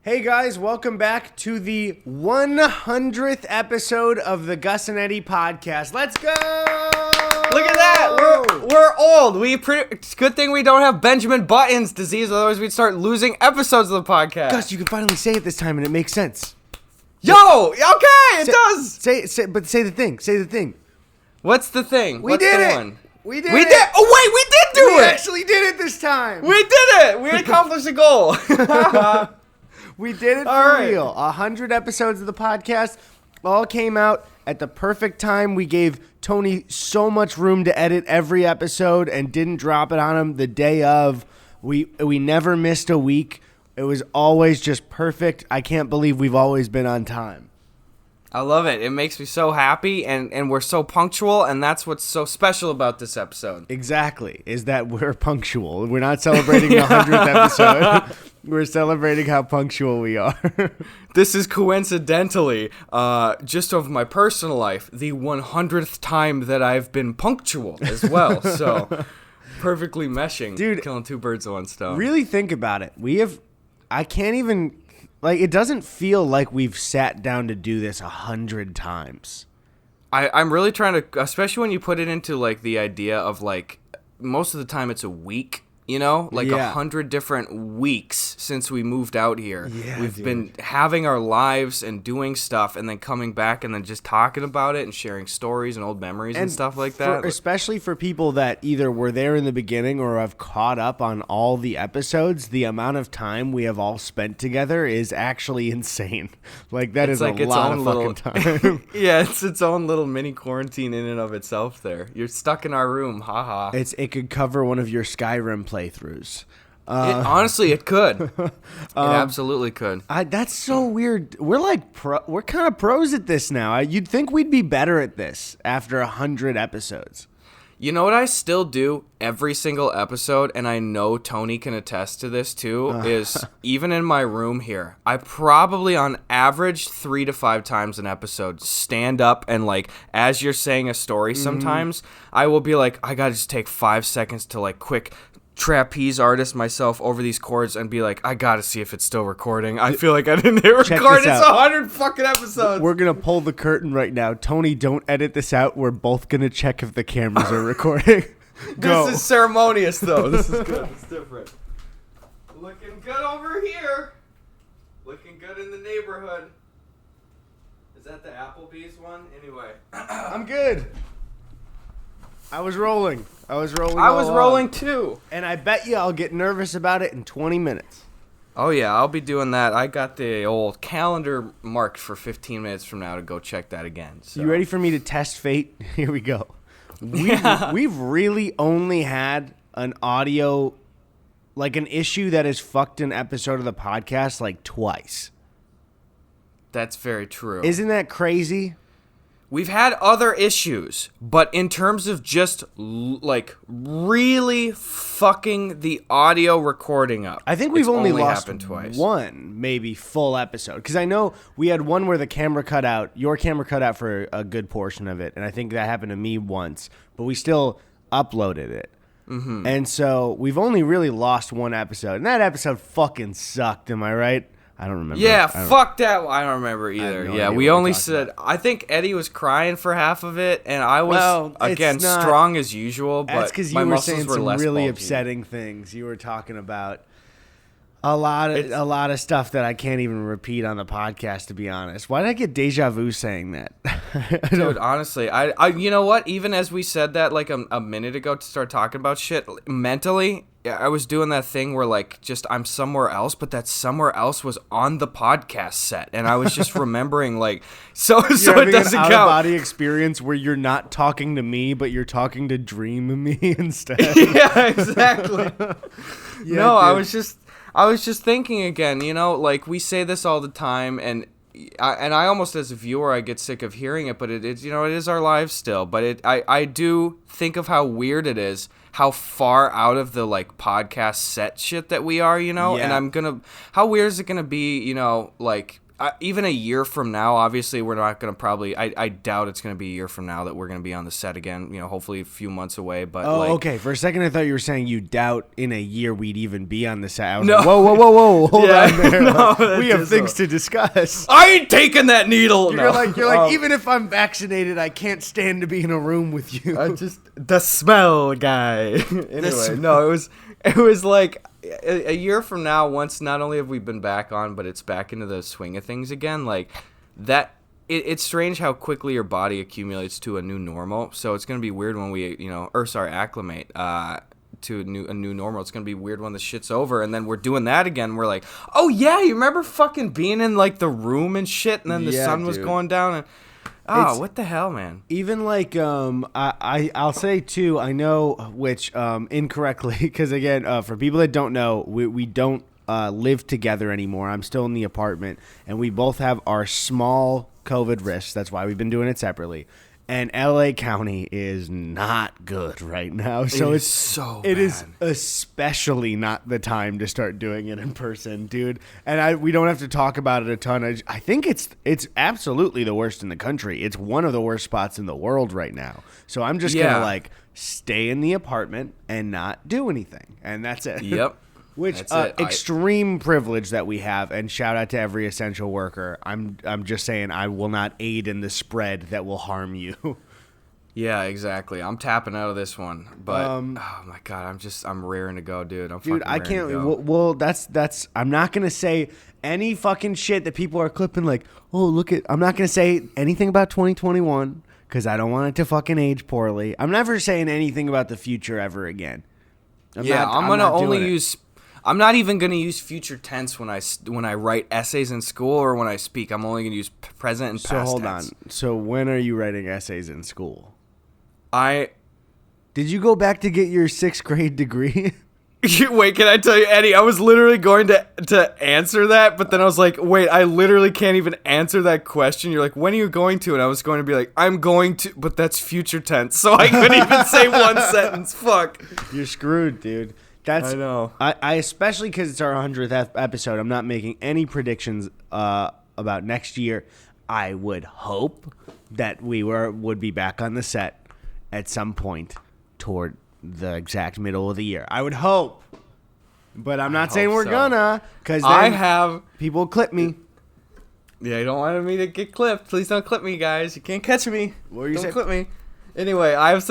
Hey guys, welcome back to the 100th episode of the Gus Eddy podcast. Let's go! Look at that! We're old. It's a good thing we don't have Benjamin Button's disease, otherwise we'd start losing episodes of the podcast. Gus, you can finally say it this time and it makes sense. Yo! Okay, it does! Say the thing. Say the thing. What's the thing? We What's did the it! one? We did We it! did! Oh wait, we did do We it! actually did it this time! We did it! We accomplished the goal. We did it All for right. real. 100 episodes of the podcast all came out at the perfect time. We gave Tony so much room to edit every episode and didn't drop it on him the day of. We never missed a week. It was always just perfect. I can't believe we've always been on time. I love it. It makes me so happy, and we're so punctual, and that's what's so special about this episode. Exactly, is that we're punctual. We're not celebrating the 100th episode. We're celebrating how punctual we are. This is coincidentally, just of my personal life, the 100th time that I've been punctual as well. So, perfectly meshing. Dude, killing two birds with one stone. Really think about it. I can't even, it doesn't feel like we've sat down to do this 100 times. I'm really trying to, especially when you put it into, the idea of, most of the time it's a week. You know, 100 different weeks since we moved out here. Yeah, We've been having our lives and doing stuff and then coming back and then just talking about it and sharing stories and old memories and stuff like that. Especially for people that either were there in the beginning or have caught up on all the episodes, the amount of time we have all spent together is actually insane. That is a lot of fucking time. Yeah, it's its own little mini quarantine in and of itself there. You're stuck in our room, haha. It could cover one of your Skyrim playthroughs. Honestly, it could. It absolutely could. That's so weird. We're kind of pros at this now. You'd think we'd be better at this after 100 episodes. You know what I still do every single episode, and I know Tony can attest to this too, is even in my room here, I probably on average 3 to 5 times an episode stand up and as you're saying a story sometimes, I will be like, I gotta just take 5 seconds to quick trapeze artist myself over these chords and be like, I gotta see if it's still recording. I feel like I didn't hit record. It's 100 fucking episodes. We're gonna pull the curtain right now. Tony, don't edit this out. We're both gonna check if the cameras are recording. Go. This is ceremonious though. This is good. It's different. Looking good over here. Looking good in the neighborhood. Is that the Applebee's one? Anyway. I'm good. I was rolling. I was rolling too. And I bet you I'll get nervous about it in 20 minutes. Oh, yeah, I'll be doing that. I got the old calendar marked for 15 minutes from now to go check that again. So. You ready for me to test fate? Here we go. We've really only had an audio, an issue that has fucked an episode of the podcast twice. That's very true. Isn't that crazy? We've had other issues, but in terms of just, really fucking the audio recording up, I think we've only lost happened twice. One, maybe, full episode. Because I know we had one where the camera cut out, your camera cut out for a good portion of it, and I think that happened to me once, but we still uploaded it. Mm-hmm. And so we've only really lost one episode, and that episode fucking sucked, am I right? I don't remember. Yeah, fuck that. I don't remember either. No we only said, I think Eddie was crying for half of it, and I was, strong as usual, but that's because you were saying some really upsetting things. You were talking about a lot of stuff that I can't even repeat on the podcast, to be honest. Why did I get deja vu saying that? Dude, honestly, I you know what? Even as we said that a minute ago to start talking about shit, mentally, I was doing that thing where I'm somewhere else, but that somewhere else was on the podcast set, and I was just remembering so it doesn't an count. Out-of-body experience where you're not talking to me, but you're talking to Dream me instead. Yeah, exactly. No, dude. I was just thinking again. We say this all the time, and I almost as a viewer I get sick of hearing it, but it is our lives still. But I do think of how weird it is, how far out of the podcast set shit that we are, Yeah. And how weird is it gonna be, even a year from now, obviously we're not going to probably, I doubt it's going to be a year from now that we're going to be on the set again, hopefully a few months away. But okay. For a second, I thought you were saying you doubt in a year we'd even be on the set. I was like, whoa, hold on there. No, we have things to discuss. I ain't taking that needle. You're like, even if I'm vaccinated, I can't stand to be in a room with you. The smell guy. Anyway, no, it was like a year from now, once not only have we been back on, but it's back into the swing of things again, like that. It's strange how quickly your body accumulates to a new normal. So it's going to be weird when we, acclimate to a new normal. It's going to be weird when the shit's over, and then we're doing that again. We're like, oh yeah, you remember fucking being in like the room and shit, and then the sun was going down and. Oh, what the hell, man? Even like I'll say too. I know which incorrectly because again, for people that don't know, we don't live together anymore. I'm still in the apartment, and we both have our small COVID risks. That's why we've been doing it separately. And LA County is not good right now. So it's so bad. It is especially not the time to start doing it in person, dude. And we don't have to talk about it a ton. I think it's absolutely the worst in the country. It's one of the worst spots in the world right now. So I'm just going to like stay in the apartment and not do anything. And that's it. Yep. Which extreme privilege that we have, and shout out to every essential worker. I'm just saying I will not aid in the spread that will harm you. Yeah, exactly. I'm tapping out of this one, but oh my god, I'm raring to go, dude. I can't. Well, that's. I'm not gonna say any fucking shit that people are clipping. Like, oh look at. I'm not gonna say anything about 2021 because I don't want it to fucking age poorly. I'm never saying anything about the future ever again. I'm gonna only use. I'm not even going to use future tense when I write essays in school or when I speak. I'm only going to use present and past tense. So hold on. So when are you writing essays in school? Did you go back to get your 6th grade degree? Wait, can I tell you, Eddie? I was literally going to answer that, but then I was like, wait, I literally can't even answer that question. You're like, when are you going to? And I was going to be like, I'm going to, but that's future tense. So I couldn't even say one sentence. Fuck. You're screwed, dude. I know. I especially because it's our 100th episode, I'm not making any predictions about next year. I would hope that we would be back on the set at some point toward the exact middle of the year. I would hope. But I'm not saying we're gonna, because people clip me. Yeah, you don't want me to get clipped. Please don't clip me, guys. You can't catch me. What are you saying? Don't clip me. Anyway, I have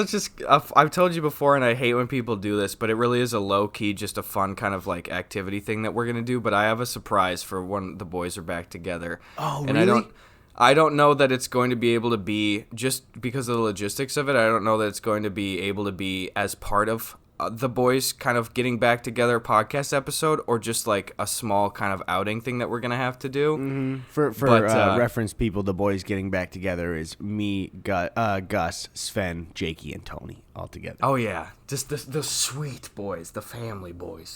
I've told you before, and I hate when people do this, but it really is a low-key, just a fun kind of like activity thing that we're going to do, but I have a surprise for when the boys are back together. Oh, and really? I don't know that it's going to be able to be, just because of the logistics of it, I don't know that it's going to be able to be as part of the boys kind of getting back together podcast episode, or just like a small kind of outing thing that we're gonna have to do. Mm-hmm. For reference, people, the boys getting back together is me, Gus, Sven, Jakey, and Tony all together. Oh yeah, just the sweet boys, the family boys,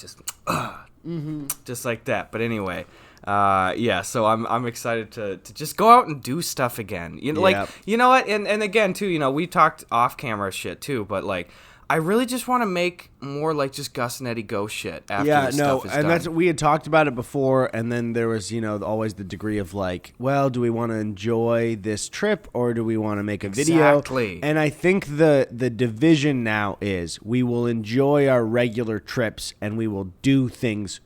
just like that. But anyway, so I'm excited to just go out and do stuff again. You know, like, you know what, and again too, you know, we talked off camera shit too, but like, I really just want to make more like just Gus and Eddie go shit after this stuff is done. That's, we had talked about it before, and then there was, you know, always the degree of like, well, do we want to enjoy this trip or do we want to make a video? Exactly. And I think the division now is we will enjoy our regular trips and we will do things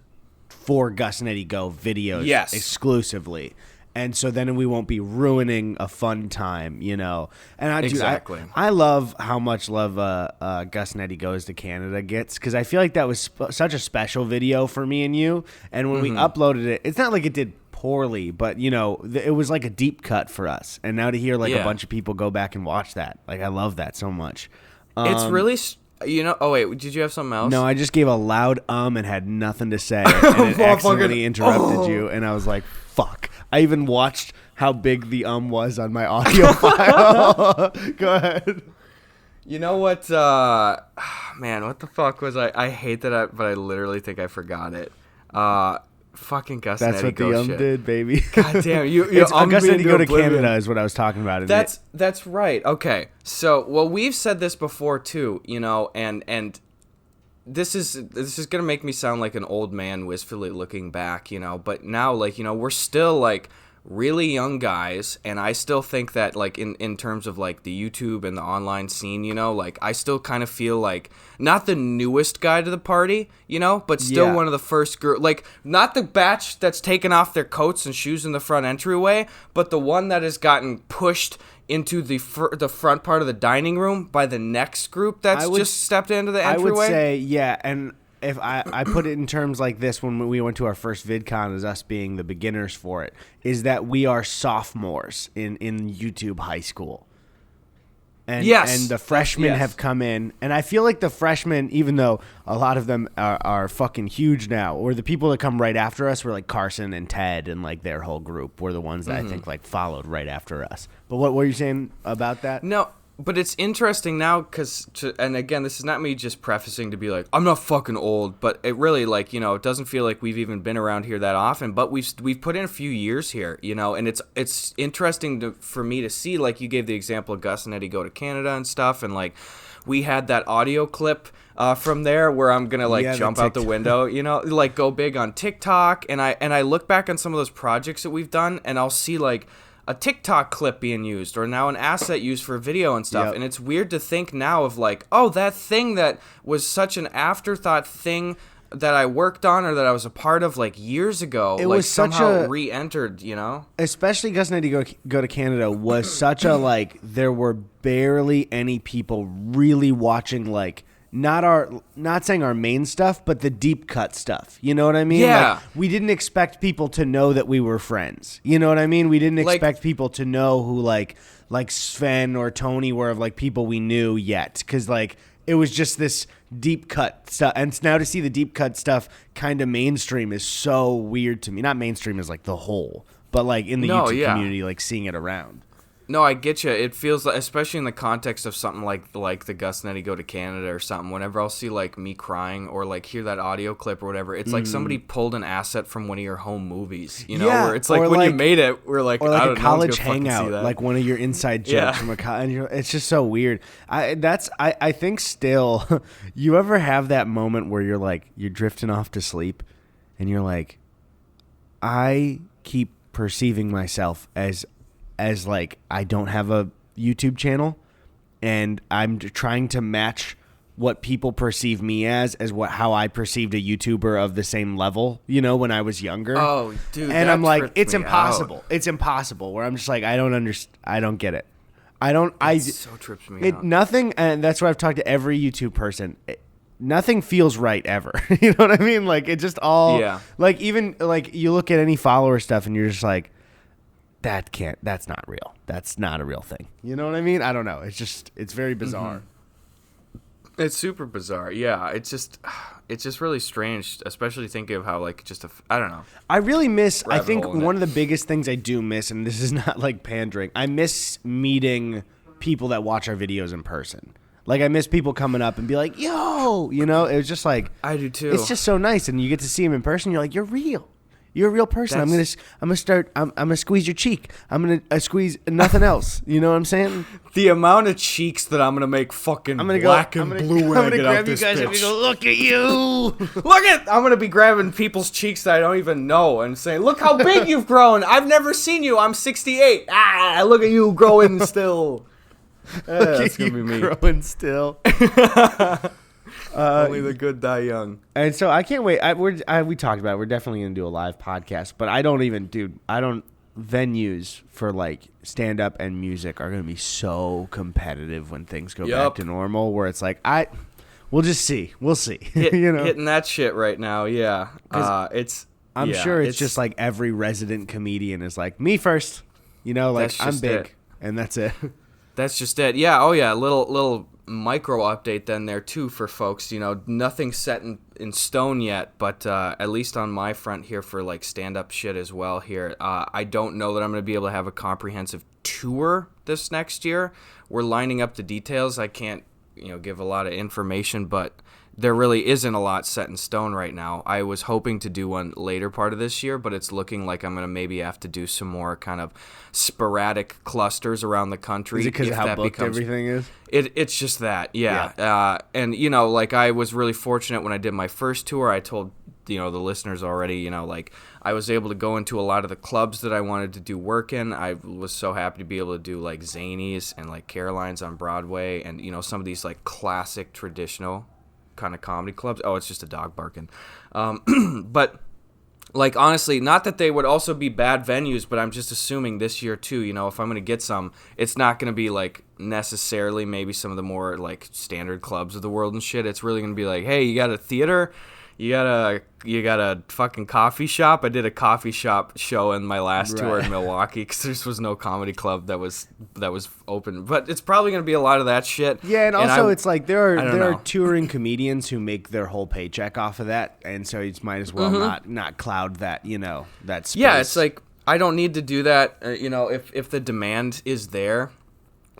for Gus and Eddie Go videos exclusively. And so then we won't be ruining a fun time, you know. And I love how much love Gus and Eddie Goes to Canada gets, because I feel like that was such a special video for me and you. And when we uploaded it, it's not like it did poorly, but, you know, it was like a deep cut for us. And now to hear like a bunch of people go back and watch that, like I love that so much. It's really... You know, oh wait, did you have something else? No, I just gave a loud and had nothing to say, and it accidentally interrupted you, and I was like, fuck. I even watched how big the was on my audio file. Go ahead. You know what, man, what the fuck was I hate that, but I literally think I forgot it. Fucking Gus and Eddie Go shit. That's what the did, baby. God damn, you Gus and Eddie Go to Canada is what I was talking about. That's right. Okay, so well, we've said this before too, you know, and this is gonna make me sound like an old man wistfully looking back, you know. But now, like, you know, we're still like really young guys, and I still think that, like, in terms of, like, the YouTube and the online scene, you know, like, I still kind of feel like not the newest guy to the party, you know, but still one of the first group, like, not the batch that's taken off their coats and shoes in the front entryway, but the one that has gotten pushed into the front part of the dining room by the next group that's just stepped into the entryway. I would say, yeah, and if I put it in terms like this, when we went to our first VidCon as us being the beginners for it, is that we are sophomores in YouTube high school. And, and the freshmen have come in, and I feel like the freshmen, even though a lot of them are fucking huge now, or the people that come right after us were like Carson and Ted and like their whole group were the ones that I think like followed right after us. But what were you saying about that? No. But it's interesting now because, and again, this is not me just prefacing to be like, I'm not fucking old, but it really, like, you know, it doesn't feel like we've even been around here that often, but we've put in a few years here, you know, and it's interesting for me to see, like, you gave the example of Gus and Eddy go to Canada and stuff, and, like, we had that audio clip from there where I'm going to, like, jump out the window, you know, like, go big on TikTok, and I look back on some of those projects that we've done, and I'll see, like, a TikTok clip being used, or now an asset used for video and stuff. And it's weird to think now of like, oh, that thing that was such an afterthought thing that I worked on or that I was a part of like years ago, it like was somehow re-entered, you know? Especially Gus and Eddy go to Canada was such a like, there were barely any people really watching like, not saying our main stuff, but the deep cut stuff. You know what I mean? Yeah. Like, we didn't expect people to know that we were friends. You know what I mean? We didn't expect people to know who like Sven or Tony were of like people we knew yet. Because like it was just this deep cut stuff. And now to see the deep cut stuff kind of mainstream is so weird to me. Not mainstream as like the whole, but like in the YouTube community, like seeing it around. No, I get you. It feels like, especially in the context of something like the Gus and Eddy go to Canada or something, whenever I'll see like me crying or like hear that audio clip or whatever, it's like somebody pulled an asset from one of your home movies, you know, where it's like when you made it, we're like, or like a college hangout, like one of your inside jokes from a college. It's just so weird. I think still, you ever have that moment where you're like, you're drifting off to sleep and you're like, I keep perceiving myself as like I don't have a YouTube channel and I'm trying to match what people perceive me as how I perceived a YouTuber of the same level, you know, when I was younger. Oh, dude. And I'm like, it's impossible. It's impossible. Where I'm just like, I don't understand. I don't get it. It so trips me out. Nothing. And that's what I've talked to every YouTube person. Nothing feels right ever. You know what I mean? Like it just all, like even like you look at any follower stuff and you're just like, that's not real. That's not a real thing. You know what I mean? I don't know. It's very bizarre. Mm-hmm. It's super bizarre. Yeah. It's just really strange, especially thinking of how like I don't know. I really miss, I think one of the biggest things I do miss, and this is not like pandering, I miss meeting people that watch our videos in person. Like I miss people coming up and be like, yo, you know, it was just like, I do too. It's just so nice. And you get to see them in person. You're like, you're real. You're a real person. I'm gonna squeeze your cheek. I'm gonna squeeze nothing else. You know what I'm saying? The amount of cheeks that I'm gonna make fucking black and blue when I get out this bitch. I'm gonna grab you guys and go, look at you. I'm gonna be grabbing people's cheeks that I don't even know and saying, look how big you've grown. I've never seen you. I'm 68. Look at you growing still. That's gonna be me. Growing still. Only the good die young. And so I can't wait. We talked about it. We're definitely going to do a live podcast, but venues for like stand up and music are going to be so competitive when things go back to normal, where it's like, we'll just see. We'll see. You know, hitting that shit right now. Yeah. I'm sure it's just like every resident comedian is like, me first, you know, like I'm big and that's it. That's just it. Yeah. Oh yeah. Little micro update then there too for folks. You know, nothing set in stone yet, but at least on my front here for like stand up shit as well here. I don't know that I'm going to be able to have a comprehensive tour this next year. We're lining up the details. I can't, give a lot of information, but there really isn't a lot set in stone right now. I was hoping to do one later part of this year, but it's looking like I'm going to maybe have to do some more kind of sporadic clusters around the country. Is it because of how booked everything is? It's just that, yeah. And, like I was really fortunate when I did my first tour. I told the listeners already, like I was able to go into a lot of the clubs that I wanted to do work in. I was so happy to be able to do like Zanies and like Caroline's on Broadway and, some of these like classic traditional kind of comedy clubs. Oh, it's just a dog barking. But like, honestly, not that they would also be bad venues, but I'm just assuming this year too, if I'm going to get some, it's not going to be like necessarily maybe some of the more like standard clubs of the world and shit. It's really going to be like, hey, you got a theater? You got a fucking coffee shop? I did a coffee shop show in my last tour in Milwaukee because there was no comedy club that was open. But it's probably going to be a lot of that shit. Yeah, and also it's like there are touring comedians who make their whole paycheck off of that, and so you might as well not cloud that that space. Yeah, it's like I don't need to do that. If the demand is there.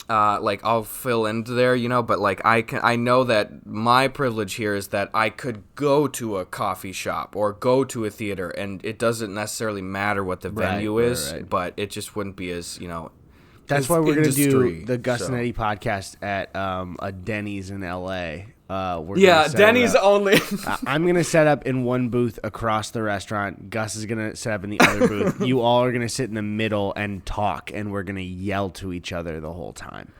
Like I'll fill into there, but like I know that my privilege here is that I could go to a coffee shop or go to a theater, and it doesn't necessarily matter what the venue is, but it just wouldn't be as That's why we're gonna do the Gus and Eddy podcast at a Denny's in LA. Denny's only. I'm going to set up in one booth across the restaurant. Gus is going to set up in the other booth. You all are going to sit in the middle and talk, and we're going to yell to each other the whole time.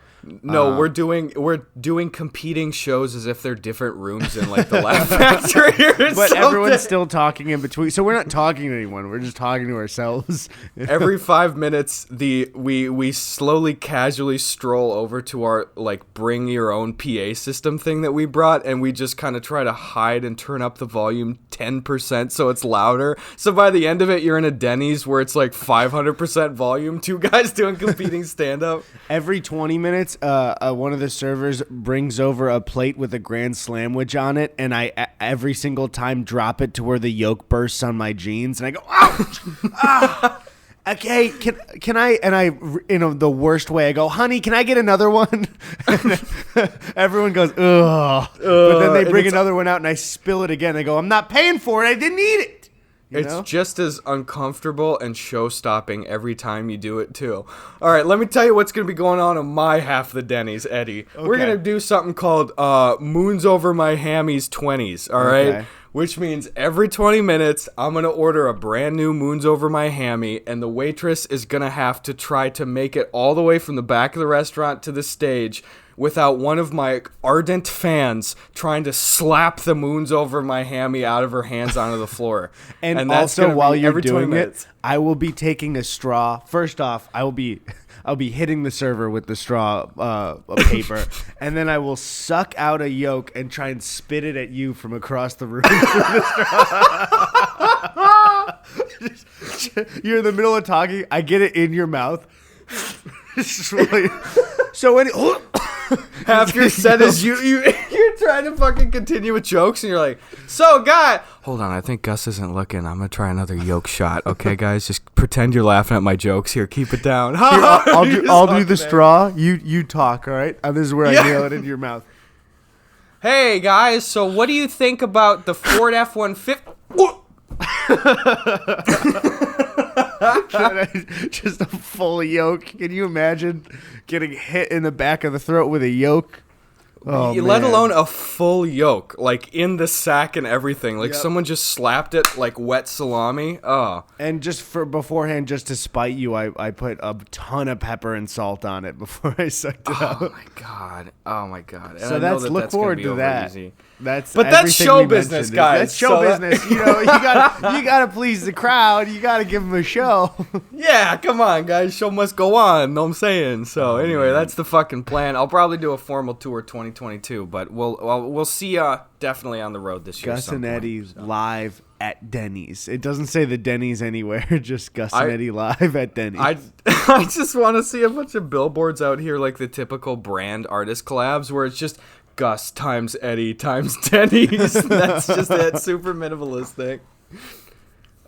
No, we're doing competing shows as if they're different rooms in like the Laugh Factory or but something. Everyone's still talking in between, so we're not talking to anyone. We're just talking to ourselves. Every 5 minutes, we slowly, casually stroll over to our like bring your own PA system thing that we brought, and we just kind of try to hide and turn up the volume 10% so it's louder. So by the end of it, you're in a Denny's where it's like 500% volume. Two guys doing competing stand up. Every 20 minutes. One of the servers brings over a plate with a grand sandwich on it, and I every single time drop it to where the yolk bursts on my jeans, and I go, ouch! Okay, can I? And I, in the worst way, I go, honey, can I get another one? Everyone goes, ugh. But then they bring another one out, and I spill it again. I go, I'm not paying for it. I didn't eat it. It's just as uncomfortable and show-stopping every time you do it, too. All right, let me tell you what's going to be going on in my half of the Denny's, Eddie. Okay. We're going to do something called Moons Over My Hammy's 20s, all right? Okay. Which means every 20 minutes, I'm going to order a brand new Moons Over My Hammy, and the waitress is going to have to try to make it all the way from the back of the restaurant to the stage without one of my ardent fans trying to slap the Moons Over My Hammy out of her hands onto the floor. and also, while you're doing it, I will be taking a straw. First off, I'll be hitting the server with the straw paper, and then I will suck out a yolk and try and spit it at you from across the room. You're in the middle of talking. I get it in your mouth. So when half your set is you're trying to fucking continue with jokes, and you're like, so guy, hold on, I think Gus isn't looking. I'm gonna try another yolk shot. Okay, guys, just pretend you're laughing at my jokes here. Keep it down. Here, I'll do the straw. You talk. All right. This is where I nail it into your mouth. Hey guys, so what do you think about the Ford F-150? Just a full yolk. Can you imagine getting hit in the back of the throat with a yolk? Oh, let alone a full yolk, like in the sack and everything. Like someone just slapped it like wet salami. Oh. And just for beforehand, just to spite you, I put a ton of pepper and salt on it before I sucked it out. Oh my god. And so look forward to that. Easy. That's show business, guys. That's show business. You gotta please the crowd. You gotta give them a show. Yeah, come on, guys. Show must go on. Know what I'm saying? So anyway, that's the fucking plan. I'll probably do a formal tour 2022, but we'll see ya definitely on the road this year. Gus and Eddy's live at Denny's. It doesn't say the Denny's anywhere. Just Gus and Eddy live at Denny's. I just want to see a bunch of billboards out here, like the typical brand artist collabs, where it's just Gus times Eddy times Denny's. That's just it. Super minimalistic.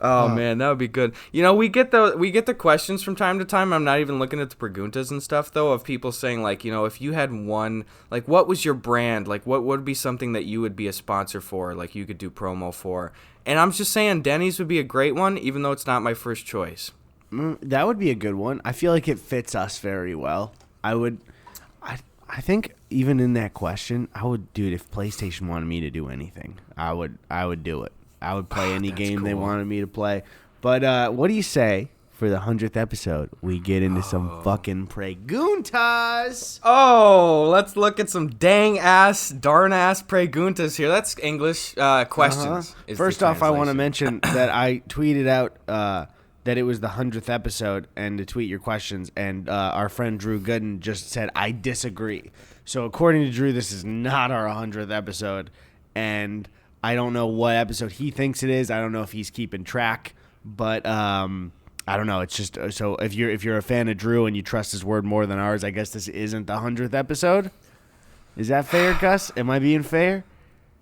Oh man, that would be good. We get the questions from time to time. I'm not even looking at the preguntas and stuff though, of people saying like, if you had one, like what was your brand? Like what would be something that you would be a sponsor for, like you could do promo for? And I'm just saying Denny's would be a great one, even though it's not my first choice. That would be a good one. I feel like it fits us very well. I think even in that question, I would, dude, if PlayStation wanted me to do anything, I would do it. I would play any game they cool. wanted me to play. But what do you say for the 100th episode? We get into some fucking Preguntas. Oh, let's look at some darn ass Preguntas here. That's English questions. First off, I want to mention that I tweeted out that it was the 100th episode and to tweet your questions, and our friend Drew Gooden just said, I disagree. So according to Drew, this is not our 100th episode, and I don't know what episode he thinks it is. I don't know if he's keeping track, but I don't know. It's just so if you're a fan of Drew and you trust his word more than ours, I guess this isn't the 100th episode. Is that fair, Gus? Am I being fair?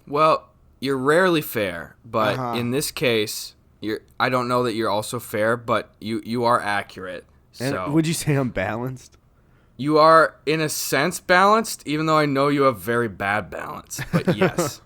Well, you're rarely fair, but in this case, I don't know that you're also fair, but you are accurate. And so would you say I'm balanced? You are in a sense balanced, even though I know you have very bad balance. But yes.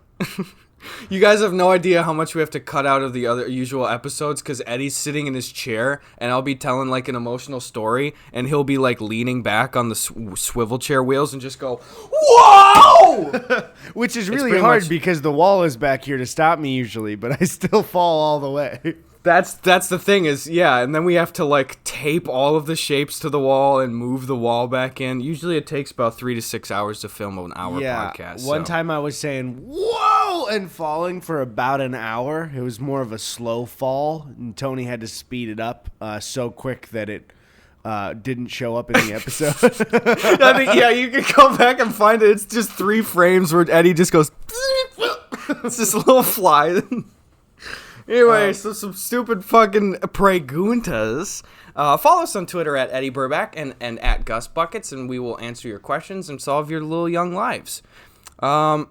You guys have no idea how much we have to cut out of the other usual episodes because Eddie's sitting in his chair and I'll be telling like an emotional story and he'll be like leaning back on the swivel chair wheels and just go, whoa! Which is really hard because the wall is back here to stop me usually, but I still fall all the way. That's the thing is, yeah, and then we have to like tape all of the shapes to the wall and move the wall back in. Usually it takes about 3 to 6 hours to film an hour podcast. One time I was saying, whoa, and falling for about an hour. It was more of a slow fall, and Tony had to speed it up so quick that it didn't show up in the episode. I think, yeah, you can go back and find it. It's just 3 frames where Eddie just goes, it's this little fly. Anyway, so some stupid fucking Preguntas. Follow us on Twitter at Eddie Burback and at Gus Buckets, and we will answer your questions and solve your little young lives. All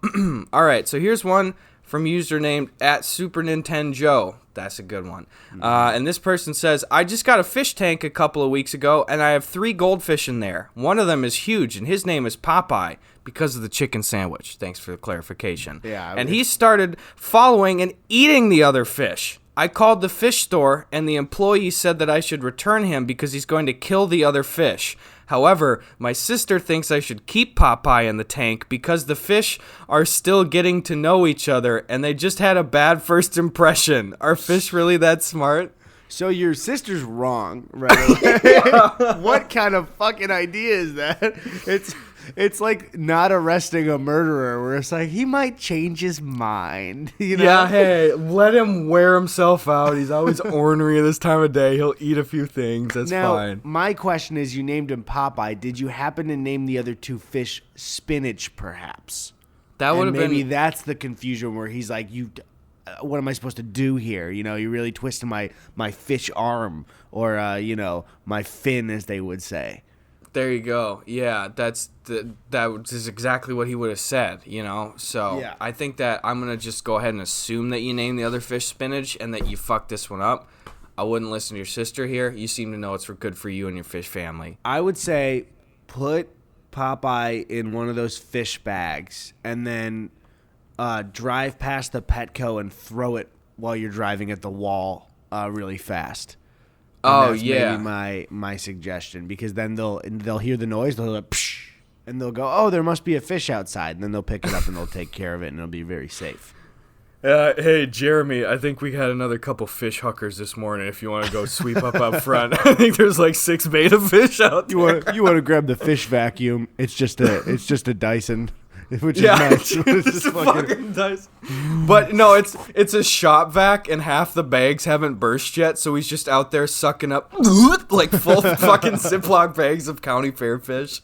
right, so here's one from user named at Super Nintendo Joe. That's a good one. And this person says, I just got a fish tank a couple of weeks ago, and I have 3 goldfish in there. One of them is huge, and his name is Popeye because of the chicken sandwich. Thanks for the clarification. Yeah. And he started following and eating the other fish. I called the fish store, and the employee said that I should return him because he's going to kill the other fish. However, my sister thinks I should keep Popeye in the tank because the fish are still getting to know each other and they just had a bad first impression. Are fish really that smart? So your sister's wrong, right? What kind of fucking idea is that? It's like not arresting a murderer where it's like he might change his mind. You know? Yeah, hey, let him wear himself out. He's always ornery this time of day. He'll eat a few things. That's fine. My question is, you named him Popeye. Did you happen to name the other 2 fish Spinach, perhaps? That would have been. Maybe that's the confusion where he's like, what am I supposed to do here? You know, you're really twisting my fish arm or, my fin, as they would say. There you go. Yeah, that is exactly what he would have said, you know? So yeah. I think that I'm going to just go ahead and assume that you named the other fish Spinach and that you fucked this one up. I wouldn't listen to your sister here. You seem to know it's good for you and your fish family. I would say put Popeye in one of those fish bags and then drive past the Petco and throw it while you're driving at the wall really fast. And that's maybe my suggestion, because then they'll hear the noise, they'll go psh, and they'll go, oh, there must be a fish outside, and then they'll pick it up and they'll take care of it, and it'll be very safe. Hey, Jeremy, I think we had another couple fish hookers this morning. If you want to go sweep up front, I think there's like 6 beta fish out there. You want to grab the fish vacuum? It's just a Dyson. Which is nice. It's just fucking nice. But no, it's a shop vac, and half the bags haven't burst yet, so he's just out there sucking up like full fucking Ziploc bags of county fair fish.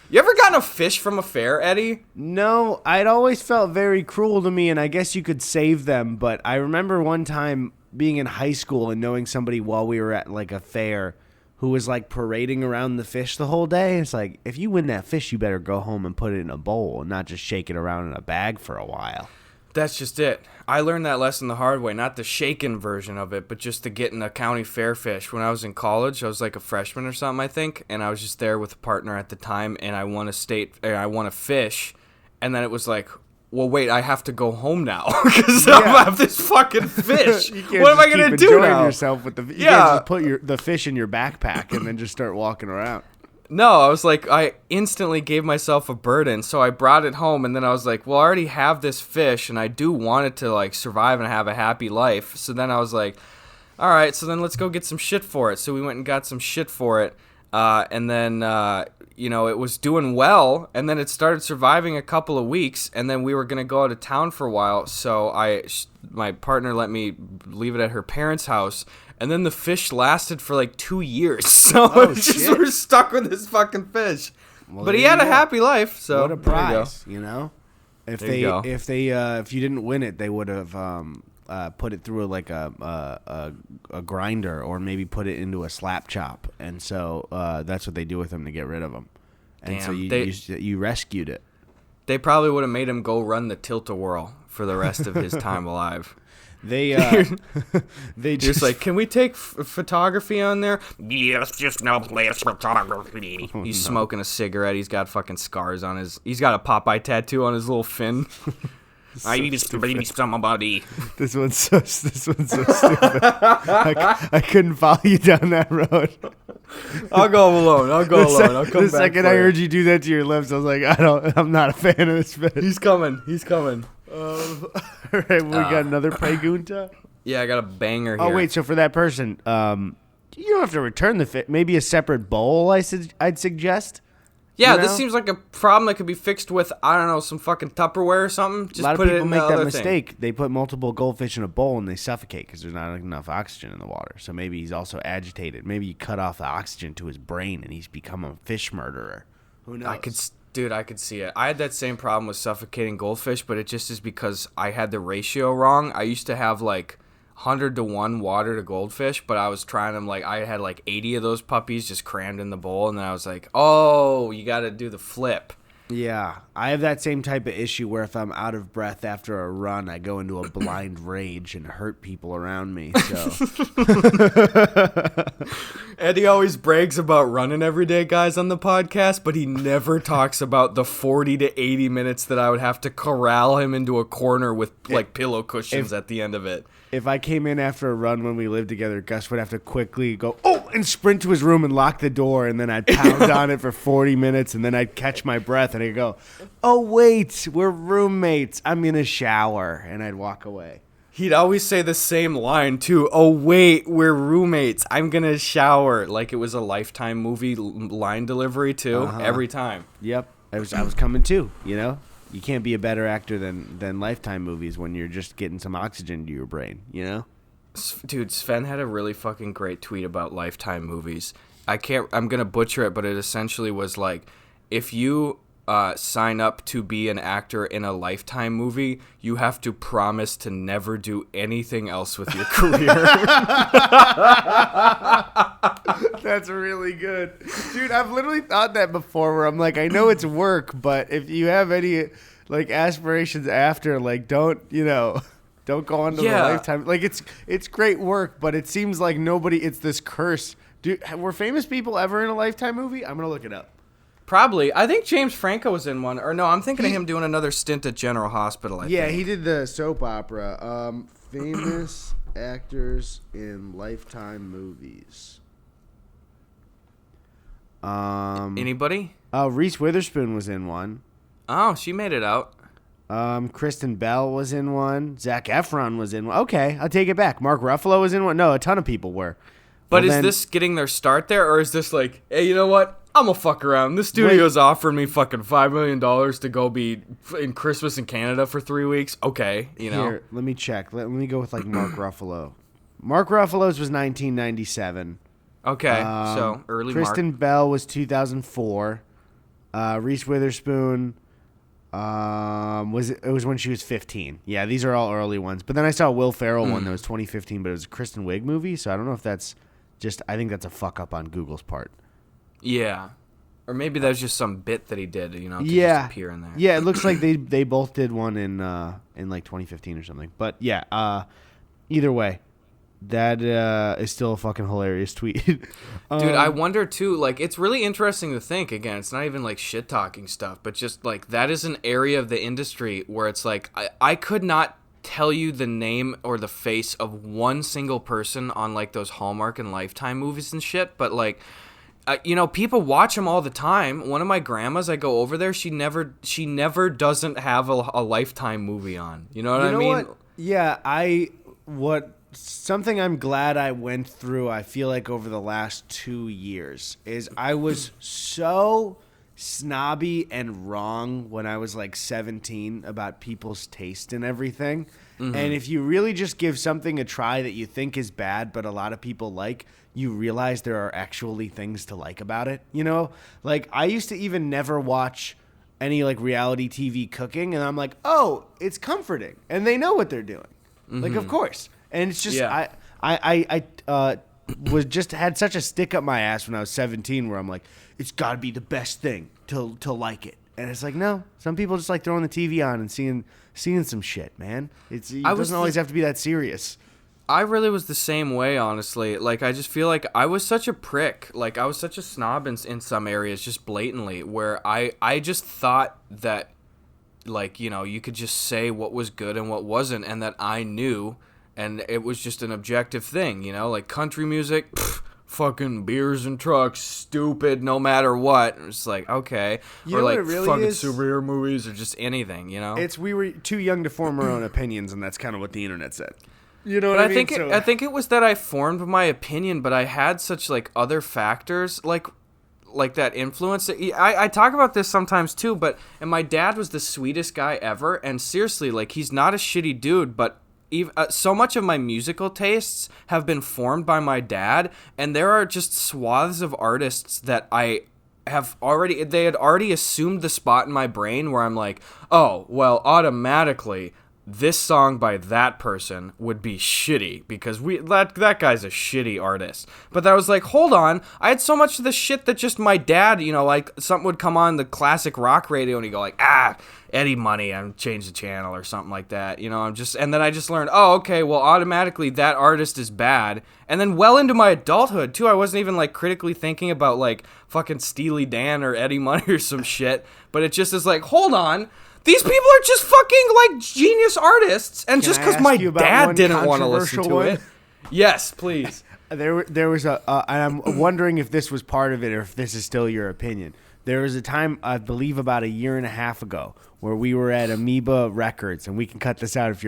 You ever gotten a fish from a fair, Eddie? No, I'd always felt very cruel to me, and I guess you could save them, but I remember one time being in high school and knowing somebody while we were at like a fair who was like parading around the fish the whole day. It's like, if you win that fish, you better go home and put it in a bowl and not just shake it around in a bag for a while. That's just it. I learned that lesson the hard way, not the shaken version of it, but just the getting a county fair fish. When I was in college, I was like a freshman or something, I think, and I was just there with a partner at the time, and I won a fish, and then it was like, well, wait, I have to go home now because I have this fucking fish. What am I going to do now? Yourself with you can't just put the fish in your backpack and then just start walking around. No, I was like, I instantly gave myself a burden, so I brought it home, and then I was like, well, I already have this fish, and I do want it to, like, survive and have a happy life. So then I was like, all right, so then let's go get some shit for it. So we went and got some shit for it, and then, it was doing well, and then it started surviving a couple of weeks, and then we were going to go out of town for a while, so my partner let me leave it at her parents' house. And then the fish lasted for like 2 years, so we're stuck with this fucking fish. Well, but he had a happy life, so what a prize, you know. If you didn't win it, they would have put it through like a grinder, or maybe put it into a slap chop, and so that's what they do with them to get rid of them. And so you rescued it. They probably would have made him go run the tilt-a-whirl for the rest of his time alive. They just like, can we take photography on there? Yes, just no place photography. He's smoking a cigarette. He's got fucking scars on he's got a Popeye tattoo on his little fin. I need to be somebody. This one's so stupid. I couldn't follow you down that road. I'll go alone. I'll come back. The second I heard you do that to your lips, I was like, I'm not a fan of this fish. He's coming. All right, we got another pregunta. Yeah, I got a banger here. Oh wait, so for that person, you don't have to return the fish. Maybe a separate bowl. I'd suggest. Yeah, this seems like a problem that could be fixed with, I don't know, some fucking Tupperware or something. Just a lot put of people it in make the that other mistake. thing. They put multiple goldfish in a bowl and they suffocate because there's not enough oxygen in the water. So maybe he's also agitated. Maybe you cut off the oxygen to his brain and he's become a fish murderer. Who knows? I could see it. I had that same problem with suffocating goldfish, but it just is because I had the ratio wrong. I used to have like 100-to-1 water to goldfish, but I was trying them like I had like 80 of those puppies just crammed in the bowl, and then I was like, oh, you got to do the flip. Yeah, I have that same type of issue where if I'm out of breath after a run, I go into a blind rage and hurt people around me. So Eddie always brags about running every day, guys, on the podcast, but he never talks about the 40 to 80 minutes that I would have to corral him into a corner with like pillow cushions at the end of it. If I came in after a run when we lived together, Gus would have to quickly go, and sprint to his room and lock the door, and then I'd pound on it for 40 minutes, and then I'd catch my breath, and I'd go, oh, wait, we're roommates. I'm going to shower, and I'd walk away. He'd always say the same line, too. Oh, wait, we're roommates. I'm going to shower. Like it was a Lifetime movie line delivery, too, every time. Yep. I was coming, too, you know? You can't be a better actor than Lifetime movies when you're just getting some oxygen to your brain, you know? Dude, Sven had a really fucking great tweet about Lifetime movies. I'm going to butcher it, but it essentially was like, if you sign up to be an actor in a Lifetime movie, you have to promise to never do anything else with your career. That's really good. Dude, I've literally thought that before where I'm like, I know it's work, but if you have any like aspirations after, like don't go on to the Lifetime. Like it's great work, but it seems like it's this curse. Dude, were famous people ever in a Lifetime movie? I'm going to look it up. Probably. I think James Franco was in one. Or no, I'm thinking of him doing another stint at General Hospital, I think. He did the soap opera. Famous actors in Lifetime movies. Anybody? Reese Witherspoon was in one. Oh, she made it out. Kristen Bell was in one. Zac Efron was in one. Okay, I'll take it back. Mark Ruffalo was in one. No, a ton of people were. But is this getting their start there, or is this like, hey, you know what? I'm gonna fuck around. The studio's offering me fucking $5 million to go be in Christmas in Canada for 3 weeks. Okay, you know. Here, let me check. Let me go with like Mark Ruffalo. Mark Ruffalo's was 1997. Okay, so early Kristen Bell was 2004. Reese Witherspoon was when she was 15. Yeah, these are all early ones. But then I saw a Will Ferrell one that was 2015, but it was a Kristen Wiig movie, so I don't know if that's I think that's a fuck up on Google's part. Yeah. Or maybe that was just some bit that he did, to just appear in there. Yeah, it looks like they both did one in like 2015 or something. But yeah, either way, that is still a fucking hilarious tweet. Dude, I wonder too, like, it's really interesting to think, again, it's not even like shit talking stuff, but just like that is an area of the industry where it's like I could not tell you the name or the face of one single person on like those Hallmark and Lifetime movies and shit, but like people watch them all the time. One of my grandmas, I go over there, she never doesn't have a Lifetime movie on. You know what I mean? What? Yeah, something I'm glad I went through, I feel like over the last 2 years, is I was so snobby and wrong when I was like 17 about people's taste and everything. Mm-hmm. And if you really just give something a try that you think is bad but a lot of people like, you realize there are actually things to like about it. You know, like I used to even never watch any like reality TV cooking, and I'm like, oh, it's comforting and they know what they're doing. Mm-hmm. Like, of course. And it's just, I was just had such a stick up my ass when I was 17 where I'm like, it's got to be the best thing to like it. And it's like, no, some people just like throwing the TV on and seeing some shit, man. It doesn't always have to be that serious. I really was the same way, honestly. Like, I just feel like I was such a prick. Like, I was such a snob in some areas, just blatantly, where I just thought that, like, you know, you could just say what was good and what wasn't, and that I knew. And it was just an objective thing, you know, like country music, fucking beers and trucks, stupid, no matter what. It's like, okay. You or know like what it really fucking is? superhero movies or just anything, you know? We were too young to form our own opinions, and that's kind of what the internet said. You know what but I mean? I think it was that I formed my opinion, but I had such like other factors like that influence. I talk about this sometimes too, and my dad was the sweetest guy ever, and seriously, like he's not a shitty dude, but so much of my musical tastes have been formed by my dad, and there are just swaths of artists that they had already assumed the spot in my brain where I'm like, oh, well, automatically this song by that person would be shitty because that guy's a shitty artist. But that was like, hold on, I had so much of the shit that just my dad, you know, like something would come on the classic rock radio and he'd go like, Eddie Money, and change the channel or something like that, you know. And then I just learned, oh, okay, well, automatically that artist is bad. And then well into my adulthood too, I wasn't even like critically thinking about like fucking Steely Dan or Eddie Money or some shit, but it just is like, hold on, these people are just fucking like genius artists, and just because my dad didn't want to listen to it. Yes, please. There was and I'm wondering if this was part of it or if this is still your opinion. There was a time, I believe about a year and a half ago, where we were at Amoeba Records, and we can cut this out if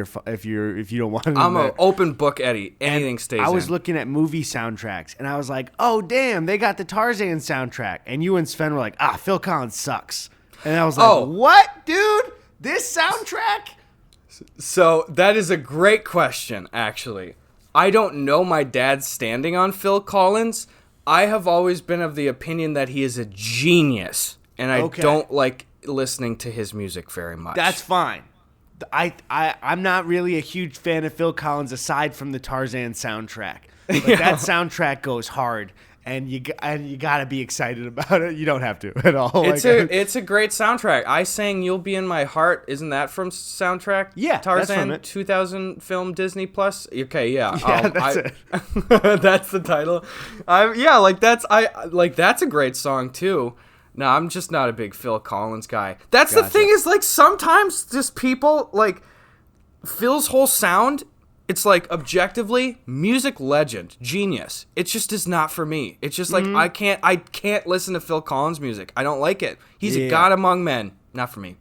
you don't want to. I'm an open book, Eddie. Anything stays. I was looking at movie soundtracks, and I was like, "Oh damn, they got the Tarzan soundtrack." And you and Sven were like, Phil Collins sucks." And I was like, "What, dude? This soundtrack?" So that is a great question, actually. I don't know my dad's standing on Phil Collins. I have always been of the opinion that he is a genius, and I don't like listening to his music very much. That's fine. I'm not really a huge fan of Phil Collins aside from the Tarzan soundtrack. But that soundtrack goes hard, and you got to be excited about it. You don't have to at all. It's a great soundtrack. I sang "You'll Be in My Heart." Isn't that from soundtrack? Yeah, Tarzan, that's from it. 2000 film, Disney Plus. Okay, yeah. Yeah, that's it. That's the title. That's a great song too. No, I'm just not a big Phil Collins guy. That's the thing is, like, sometimes just people, like, Phil's whole sound, it's like objectively music legend, genius. It just is not for me. It's just like I can't listen to Phil Collins music. I don't like it. He's a god among men. Not for me.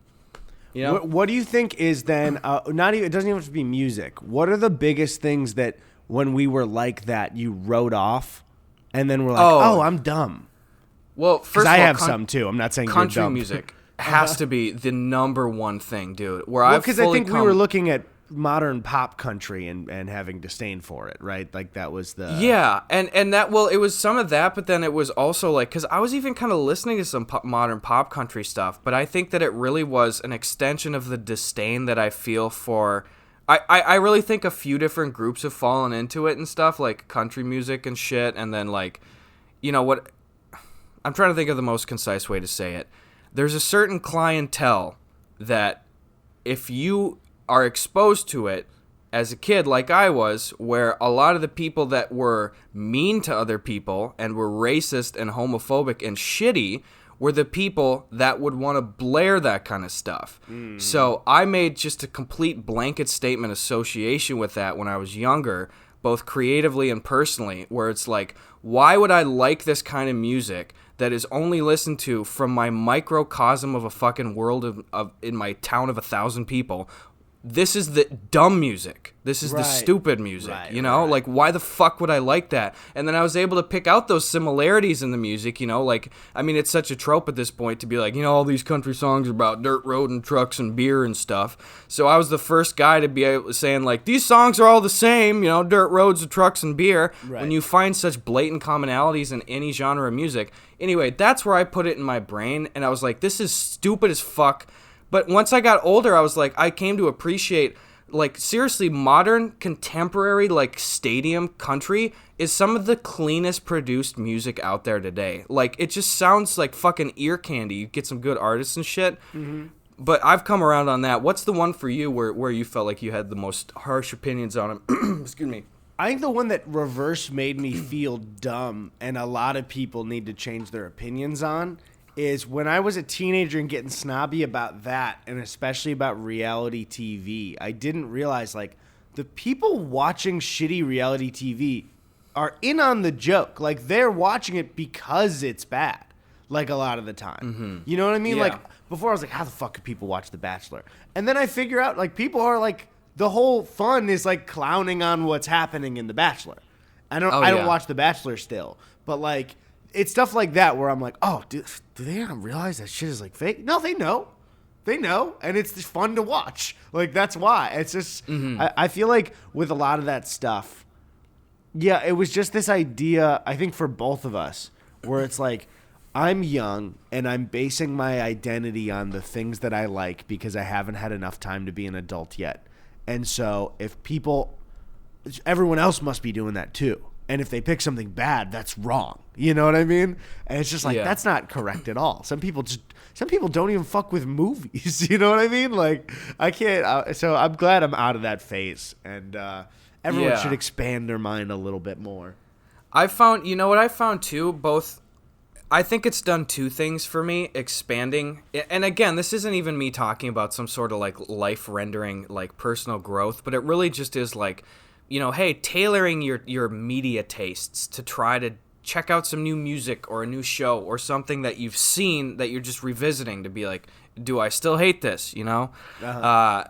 You know? What do you think is then? Not even. It doesn't even have to be music. What are the biggest things that when we were like that you wrote off, and then we're like, oh I'm dumb. Well, first of all, I have some too. I'm not saying country you're dumb. music has to be the number one thing, dude. Because I think we were looking at modern pop country and having disdain for it, right? Like that was the and that it was some of that, but then it was also like because I was even kind of listening to some modern pop country stuff, but I think that it really was an extension of the disdain that I feel for. I really think a few different groups have fallen into it and stuff, like country music and shit, and then like, you know what? I'm trying to think of the most concise way to say it. There's a certain clientele that if you are exposed to it as a kid like I was, where a lot of the people that were mean to other people and were racist and homophobic and shitty were the people that would want to blare that kind of stuff. So I made just a complete blanket statement association with that when I was younger, both creatively and personally, where it's like, why would I like this kind of music that is only listened to from my microcosm of a fucking world of in my town of 1,000 people? This is the dumb music. This is the stupid music, you know? Like, why the fuck would I like that? And then I was able to pick out those similarities in the music, you know? Like, I mean, it's such a trope at this point to be like, you know, all these country songs are about dirt road and trucks and beer and stuff. So I was the first guy to be able saying, like, these songs are all the same, you know, dirt roads and trucks and beer. Right. When you find such blatant commonalities in any genre of music. Anyway, that's where I put it in my brain, and I was like, this is stupid as fuck. But once I got older, I was like, I came to appreciate, like, seriously, modern, contemporary, like, stadium country is some of the cleanest produced music out there today. Like, it just sounds like fucking ear candy. You get some good artists and shit. Mm-hmm. But I've come around on that. What's the one for you where you felt like you had the most harsh opinions on them? Excuse me. I think the one that reverse made me feel dumb and a lot of people need to change their opinions on is when I was a teenager and getting snobby about that, and especially about reality TV, I didn't realize, like, the people watching shitty reality TV are in on the joke. Like, they're watching it because it's bad, like, a lot of the time. Mm-hmm. You know what I mean? Yeah. Like, before I was like, how the fuck could people watch The Bachelor? And then I figure out, like, people are, like, the whole fun is, like, clowning on what's happening in The Bachelor. I don't watch The Bachelor still, but, like, it's stuff like that where I'm like, oh, do they not realize that shit is like fake? No, they know. They know, and it's just fun to watch. Like, that's why. It's just, I feel like with a lot of that stuff, yeah, it was just this idea, I think for both of us, where it's like, I'm young, and I'm basing my identity on the things that I like because I haven't had enough time to be an adult yet. And so if everyone else must be doing that too. And if they pick something bad, that's wrong. You know what I mean? And it's just like, that's not correct at all. Some people don't even fuck with movies. You know what I mean? Like, I can't. So I'm glad I'm out of that phase. And everyone should expand their mind a little bit more. You know what I found too? I think it's done two things for me, expanding. And again, this isn't even me talking about some sort of like life rendering, like personal growth, but it really just is like, you know, hey, tailoring your media tastes to try to check out some new music or a new show or something that you've seen that you're just revisiting to be like, do I still hate this, you know? Uh-huh.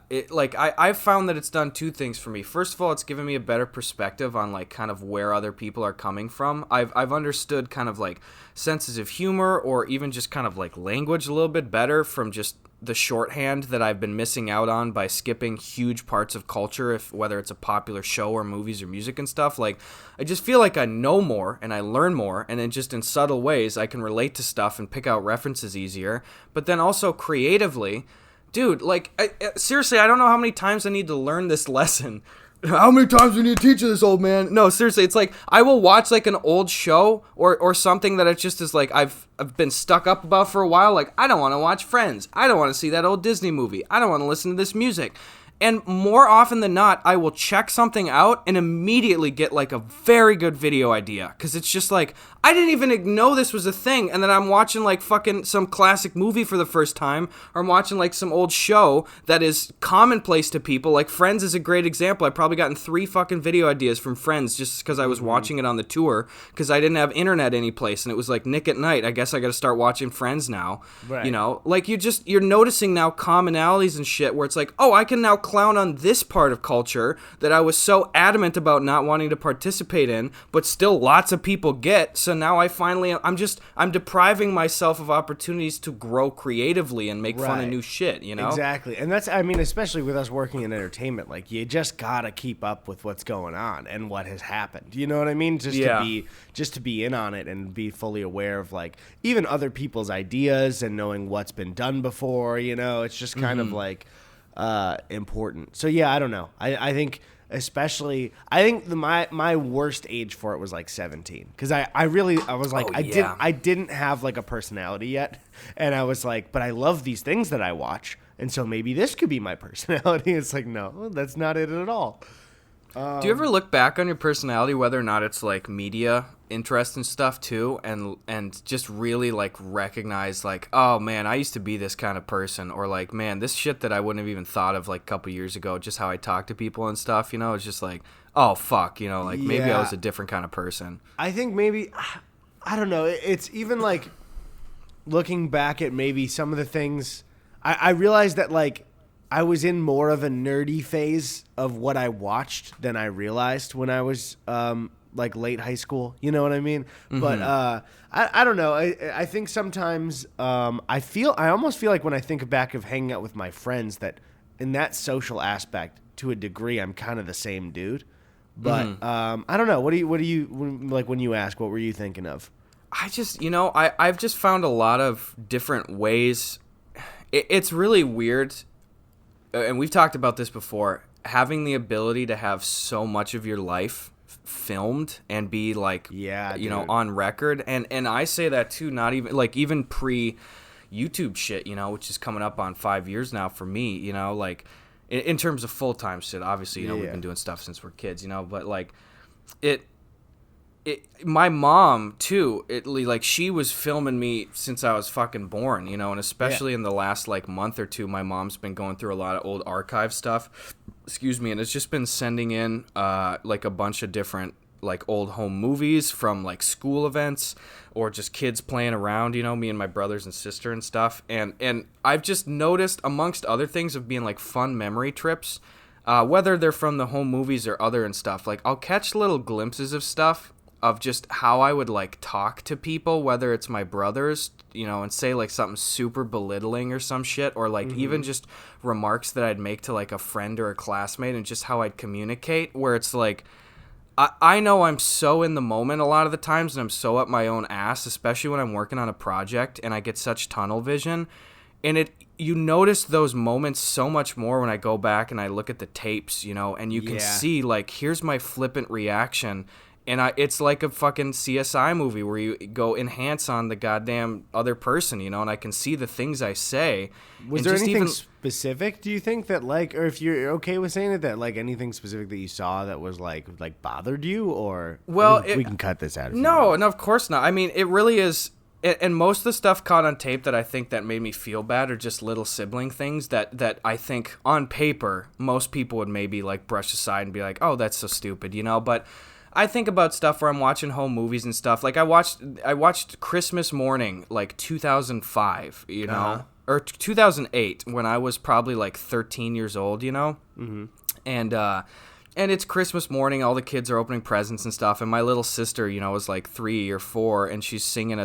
I've found that it's done two things for me. First of all, it's given me a better perspective on like kind of where other people are coming from. I've understood kind of like senses of humor or even just kind of like language a little bit better from just the shorthand that I've been missing out on by skipping huge parts of culture, whether it's a popular show or movies or music and stuff. Like, I just feel like I know more and I learn more, and then just in subtle ways I can relate to stuff and pick out references easier. But then also creatively, dude, like, seriously, I don't know how many times I need to learn this lesson. How many times do we need to teach you this, old man? No, seriously, it's like I will watch like an old show or something that it just is like I've been stuck up about for a while. Like, I don't want to watch Friends. I don't want to see that old Disney movie. I don't want to listen to this music. And more often than not, I will check something out and immediately get like a very good video idea. Because it's just like, I didn't even know this was a thing. And then I'm watching like fucking some classic movie for the first time. Or I'm watching like some old show that is commonplace to people. Like Friends is a great example. I've probably gotten 3 fucking video ideas from Friends just because I was watching it on the tour. Because I didn't have internet anyplace. And it was like Nick at Night. I guess I got to start watching Friends now. Right. You know, like you're noticing now commonalities and shit where it's like, oh, I can now clown on this part of culture that I was so adamant about not wanting to participate in, but still lots of people get. So now I'm depriving myself of opportunities to grow creatively and make fun of new shit, you know? Exactly. And that's, I mean, especially with us working in entertainment, like you just gotta keep up with what's going on and what has happened. You know what I mean? Just to be in on it and be fully aware of like even other people's ideas and knowing what's been done before, you know, it's just kind of like important. So yeah, I don't know. I think especially my worst age for it was like 17 because I was like I didn't have like a personality yet, and I was like, but I love these things that I watch, and so maybe this could be my personality. It's like, no, that's not it at all. Do you ever look back on your personality, whether or not it's like media interest and stuff too, and just really like recognize like, oh man, I used to be this kind of person, or like, man, this shit that I wouldn't have even thought of like a couple years ago, just how I talk to people and stuff, you know, it's just like, oh fuck, like maybe I Yeah. was a different kind of person. I think maybe, I don't know. It's even like looking back at maybe some of the things, I realized that like I was in more of a nerdy phase of what I watched than I realized when I was like late high school. You know what I mean? Mm-hmm. But I don't know. I think sometimes I almost feel like when I think back of hanging out with my friends that in that social aspect to a degree I'm kind of the same dude. But I don't know. What do you like when you ask? What were you thinking of? I just, I've just found a lot of different ways. It's really weird, and we've talked about this before, having the ability to have so much of your life filmed and be like, dude. on record. And I say that too, not even like even pre YouTube shit, which is coming up on 5 years now for me, like in terms of full-time shit. Obviously, we've been doing stuff since we're kids, but like my mom too, like she was filming me since I was fucking born, and especially in the last like month or two, my mom's been going through a lot of old archive stuff, and it's just been sending in like a bunch of different like old home movies from like school events or just kids playing around, me and my brothers and sister and stuff, and I've just noticed, amongst other things, of being like fun memory trips, whether they're from the home movies or other and stuff, like I'll catch little glimpses of stuff of just how I would like talk to people, whether it's my brothers, and say like something super belittling or some shit, or like even just remarks that I'd make to like a friend or a classmate, and just how I'd communicate, where it's like, I know I'm so in the moment a lot of the times, and I'm so up my own ass, especially when I'm working on a project and I get such tunnel vision, and you notice those moments so much more when I go back and I look at the tapes, and you can see like, here's my flippant reaction. And it's like a fucking CSI movie where you go enhance on the goddamn other person, and I can see the things I say. Was there anything specific, do you think, that like, or if you're okay with saying it, that like anything specific that you saw that was like bothered you, or well, we can cut this out. No, of course not. I mean, it really is. And most of the stuff caught on tape that I think that made me feel bad are just little sibling things that I think on paper most people would maybe like brush aside and be like, oh, that's so stupid, But I think about stuff where I'm watching home movies and stuff. Like I watched Christmas Morning, like 2005, or 2008, when I was probably like 13 years old, Mm-hmm. And it's Christmas morning, all the kids are opening presents and stuff, and my little sister, is like 3 or 4, and she's singing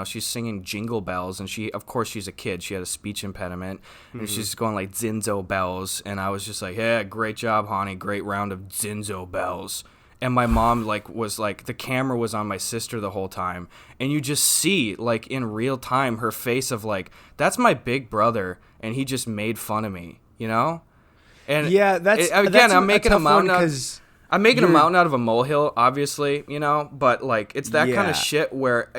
she's singing Jingle Bells, and of course she's a kid, she had a speech impediment, and she's going like Zinzo Bells, and I was just like, yeah, great job, honey, great round of Zinzo Bells. And my mom was like, the camera was on my sister the whole time, and you just see like in real time her face of like, that's my big brother, and he just made fun of me, And yeah, I'm making a mountain out of a molehill, obviously, but like it's that kind of shit where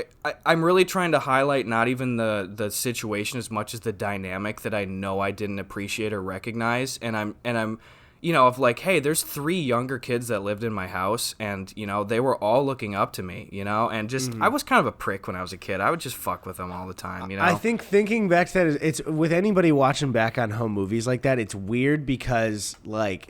I'm really trying to highlight not even the situation as much as the dynamic that I know I didn't appreciate or recognize, and I'm of like, hey, there's 3 younger kids that lived in my house, and, they were all looking up to me, and just, I was kind of a prick when I was a kid. I would just fuck with them all the time, I think thinking back to that, it's with anybody watching back on home movies like that, it's weird because, like,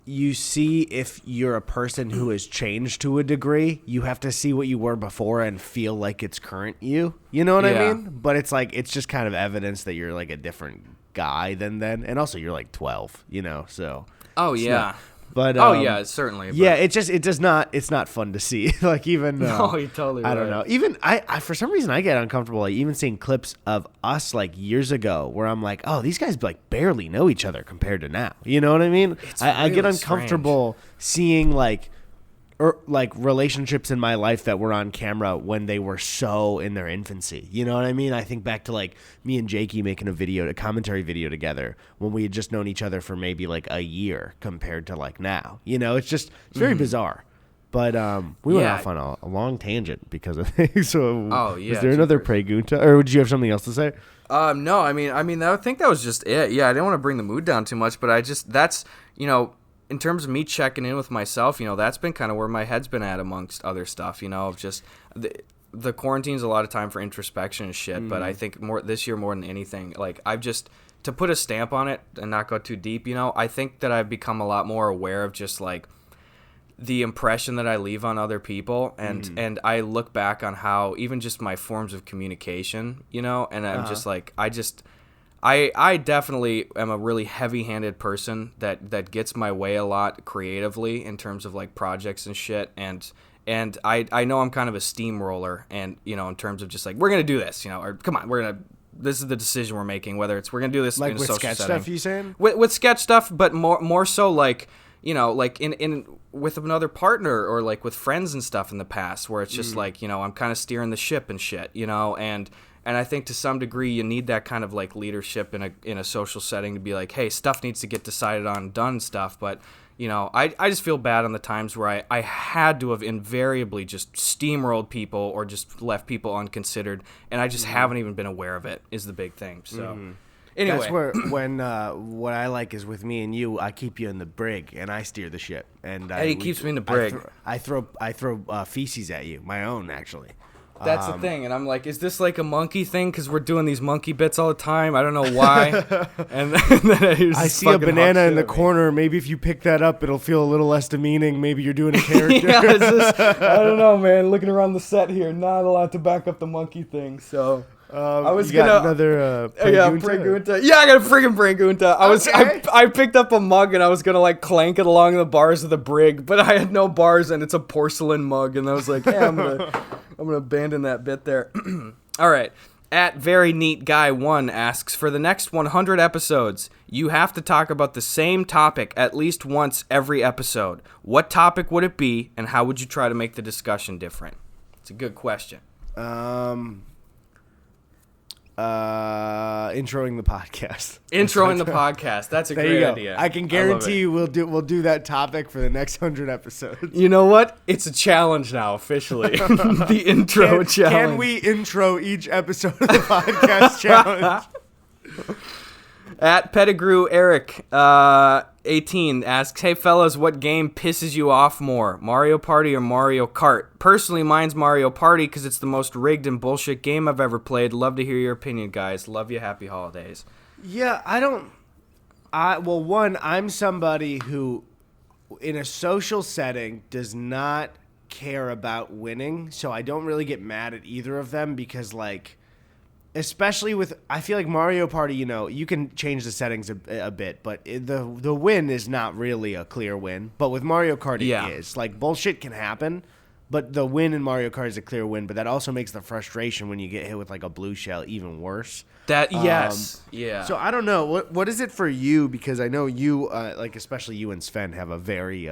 you see if you're a person who has changed to a degree, you have to see what you were before and feel like it's current you. You know what I mean? But it's like, it's just kind of evidence that you're like a different guy than then. And also you're like 12, so. Oh yeah, but certainly. But. Yeah, it's not fun to see. Like even no, you totally. I don't know. Even I for some reason I get uncomfortable. Like even seeing clips of us like years ago, where I'm like, oh, these guys like barely know each other compared to now. You know what I mean? I get uncomfortable seeing like relationships in my life that were on camera when they were so in their infancy. You know what I mean? I think back to like me and Jakey making a commentary video together when we had just known each other for maybe like a year compared to like now. It's very bizarre. But we went off on a long tangent because of things. So is there another Pregunta, or would you have something else to say? No, I mean, I think that was just it. Yeah, I didn't want to bring the mood down too much, but that's in terms of me checking in with myself, that's been kind of where my head's been at amongst other stuff, of just the quarantine's a lot of time for introspection and shit. But I think this year more than anything, like I've just, to put a stamp on it and not go too deep, I think that I've become a lot more aware of just like the impression that I leave on other people, and I look back on how even just my forms of communication, you know, and I'm just like, I definitely am a really heavy-handed person that gets my way a lot creatively in terms of like projects and shit, and I know I'm kind of a steamroller, and you know, in terms of just like, we're gonna do this, you know, or come on, this is the decision we're making, whether it's we're gonna do this like in a with social sketch setting. stuff, you saying? With sketch stuff, but more so like, you know, like in with another partner or like with friends and stuff in the past, where it's just like, you know, I'm kind of steering the ship and shit, you know, and I think to some degree you need that kind of like leadership in a social setting to be like, hey, stuff needs to get decided on and done stuff, but you know, I just feel bad on the times where I had to have invariably just steamrolled people or just left people unconsidered, and I just haven't even been aware of it, is the big thing. So anyway. That's where when what I like is with me and you, I keep you in the brig and I steer the ship. And Eddie keeps me in the brig. I throw feces at you, my own actually. That's the thing, and I'm like, is this like a monkey thing? Because we're doing these monkey bits all the time. I don't know why. and then I see a banana in the corner. Maybe if you pick that up, it'll feel a little less demeaning. Maybe you're doing a character. I don't know, man. Looking around the set here, not a lot to back up the monkey thing. So I was got gonna another Pregunta. Yeah, I got a friggin' Pregunta. I picked up a mug and I was gonna like clank it along the bars of the brig, but I had no bars and it's a porcelain mug, and I was like, yeah, I'm gonna abandon that bit there. All right. At Very Neat Guy 1 asks, for the next 100 episodes, you have to talk about the same topic at least once every episode. What topic would it be, and how would you try to make the discussion different? It's a good question. Introing the podcast. Introing the podcast. That's a great idea. I can guarantee you we'll do that topic for the next 100 episodes. You know what? It's a challenge now, officially. The intro challenge. Can we intro each episode of the podcast challenge? At Pettigrew Eric 18 asks, hey fellas, what game pisses you off more, Mario Party or Mario Kart? Personally, mine's Mario Party because it's the most rigged and bullshit game I've ever played. Love to hear your opinion, guys. Love you. Happy holidays. Yeah, I'm somebody who, in a social setting, does not care about winning, so I don't really get mad at either of them because, like, especially with, I feel like Mario Party, you know, you can change the settings a bit, but the win is not really a clear win. But with Mario Kart, it is. Like, bullshit can happen, but the win in Mario Kart is a clear win. But that also makes the frustration when you get hit with, like, a blue shell even worse. Yes. So I don't know. What is it for you? Because I know you, like, especially you and Sven, have a very,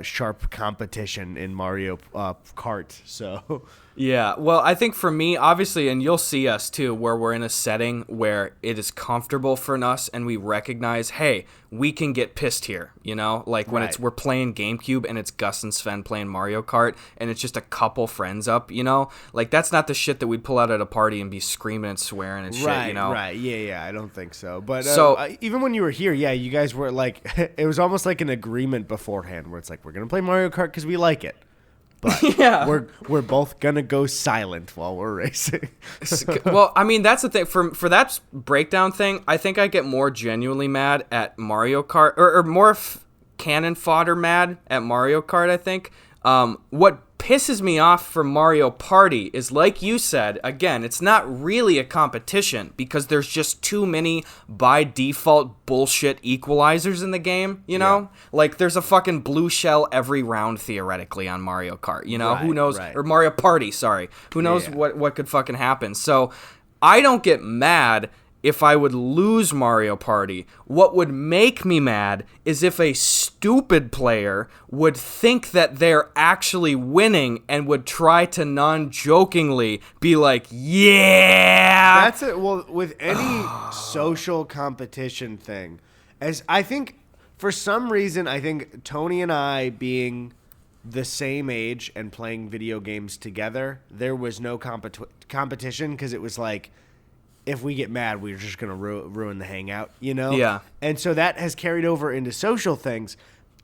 sharp competition in Mario Kart. So... Yeah, well, I think for me, obviously, and you'll see us too, where we're in a setting where it is comfortable for us and we recognize, hey, we can get pissed here, you know? Like when we're playing GameCube and it's Gus and Sven playing Mario Kart and it's just a couple friends up, you know? Like that's not the shit that we'd pull out at a party and be screaming and swearing and shit, you know? Right, yeah, I don't think so. But even when you were here, yeah, you guys were like, it was almost like an agreement beforehand where it's like, we're going to play Mario Kart because we like it. But we're both gonna go silent while we're racing. Well, I mean that's the thing. For that breakdown thing, I think I get more genuinely mad at Mario Kart, or more cannon fodder mad at Mario Kart. I think. What pisses me off from Mario Party is, like you said, again, it's not really a competition because there's just too many by default bullshit equalizers in the game, you know? Yeah. Like there's a fucking blue shell every round theoretically on Mario Kart, you know? Who knows? Or Mario Party, sorry. Who knows what could fucking happen? So I don't get mad if I would lose Mario Party. What would make me mad is if a stupid player would think that they're actually winning and would try to non-jokingly be like, yeah! That's it. Well, with any social competition thing, as I think, for some reason, I think Tony and I being the same age and playing video games together, there was no competition because it was like, if we get mad, we're just going to ruin the hangout, you know? Yeah. And so that has carried over into social things.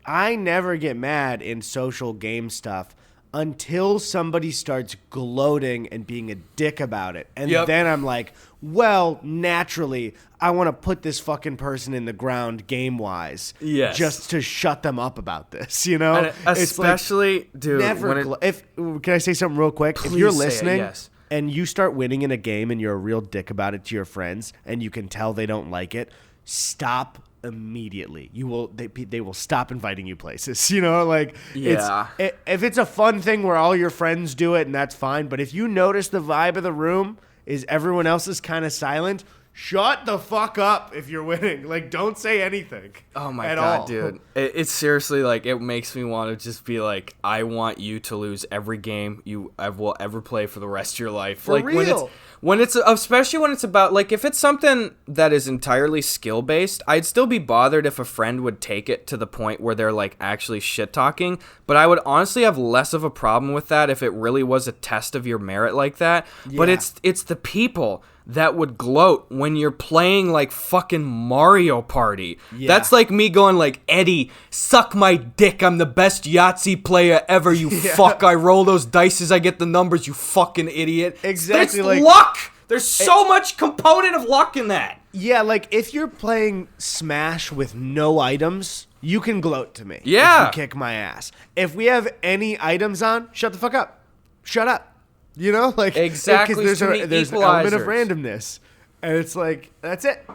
I never get mad in social game stuff until somebody starts gloating and being a dick about it. And Yep. then I'm like, well, naturally, I want to put this fucking person in the ground game-wise. Yes. Just to shut them up about this, you know? And It's like, especially, dude. never can I say something real quick? If Please you're say it, listening yes. and you start winning in a game and you're a real dick about it to your friends and you can tell they don't like it, stop immediately. They will stop inviting you places. You know, like Yeah. if it's a fun thing where all your friends do it and that's fine, but if you notice the vibe of the room is everyone else is kind of silent, shut the fuck up if you're winning. Like, don't say anything. Oh my at God, all. dude. It's seriously like, it makes me want to just be like, I want you to lose every game you will ever play for the rest of your life. For like real. when it's especially when it's about, like, if it's something that is entirely skill based, I'd still be bothered if a friend would take it to the point where they're like actually shit talking. But I would honestly have less of a problem with that if it really was a test of your merit like that. But Yeah. it's the people that would gloat when you're playing like fucking Mario Party. Yeah. That's like me going like, Eddie, suck my dick. I'm the best Yahtzee player ever, you fuck. I roll those dices, I get the numbers, you fucking idiot. Exactly, It's like- luck. There's so much component of luck in that. Yeah, like if you're playing Smash with no items, you can gloat to me. Yeah. If you kick my ass. If we have any items on, shut the fuck up. Shut up. You know, like Exactly, because too many there's an element of equalizers. randomness, and it's like that's it.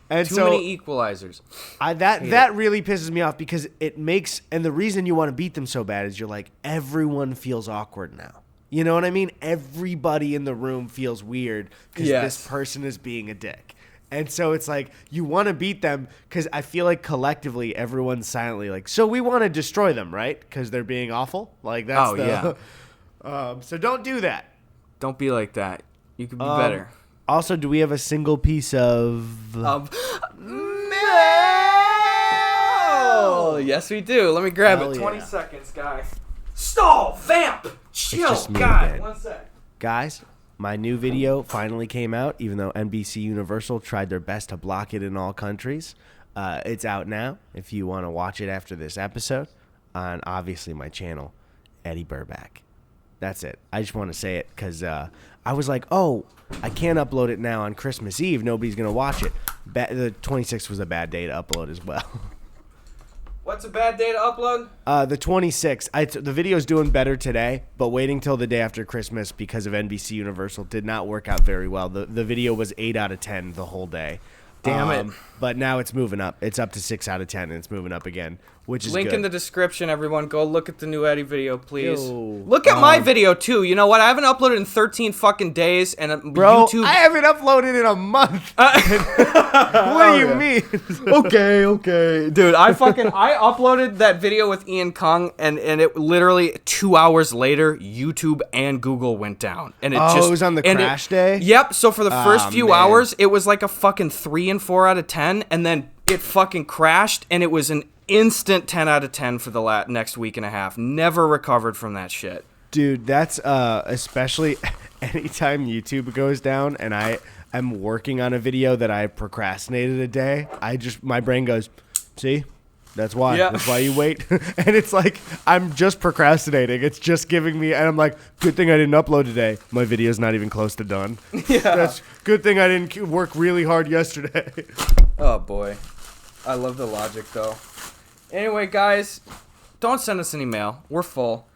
And Too so many equalizers. that really pisses me off because it makes, and the reason you want to beat them so bad is you're like, everyone feels awkward now. You know what I mean? Everybody in the room feels weird because Yes. this person is being a dick. And so it's like, you want to beat them because I feel like collectively everyone's silently like, so we want to destroy them, right? Because they're being awful. Like that's Oh, the. yeah. So don't do that. Don't be like that. You could be better. Also, do we have a single piece of? Mail! Yes, we do. Let me grab Hell it. 20 yeah. seconds, guy. Stall! Vamp! Chill! just me God, again. 1 sec. Guys, my new video finally came out, even though NBC Universal tried their best to block it in all countries. It's out now if you want to watch it after this episode on, obviously, my channel, Eddie Burback. That's it. I just want to say it because I was like, oh, I can't upload it now on Christmas Eve. Nobody's going to watch it. The 26th was a bad day to upload as well. What's a bad day to upload? The 26th. The video's doing better today, but waiting till the day after Christmas because of NBC Universal did not work out very well. The video was 8 out of 10 the whole day. Damn it. But now it's moving up. It's up to 6 out of 10, and it's moving up again, which is Link good. in the description, everyone. Go look at the new Eddie video, please. Yo. Look at my video, too. You know what? I haven't uploaded in 13 fucking days, and Bro, YouTube... I haven't uploaded in a month. What do you mean? okay. Dude, I uploaded that video with Ian Kung, and it literally 2 hours later, YouTube and Google went down. And it Oh, it was on the crash day? Yep. So for the first Oh, few man. hours, it was like a fucking 3 and 4 out of 10, and then it fucking crashed, and it was an instant 10 out of 10 for the next week and a half. Never recovered from that shit. Dude, that's especially anytime YouTube goes down and I'm working on a video that I procrastinated a day, my brain goes, see? That's why. Yeah. That's why you wait. And it's like, I'm just procrastinating. It's just giving me, and I'm like, good thing I didn't upload today. My video's not even close to done. Yeah. That's good thing I didn't work really hard yesterday. Oh, boy. I love the logic, though. Anyway, guys, don't send us any mail. We're full.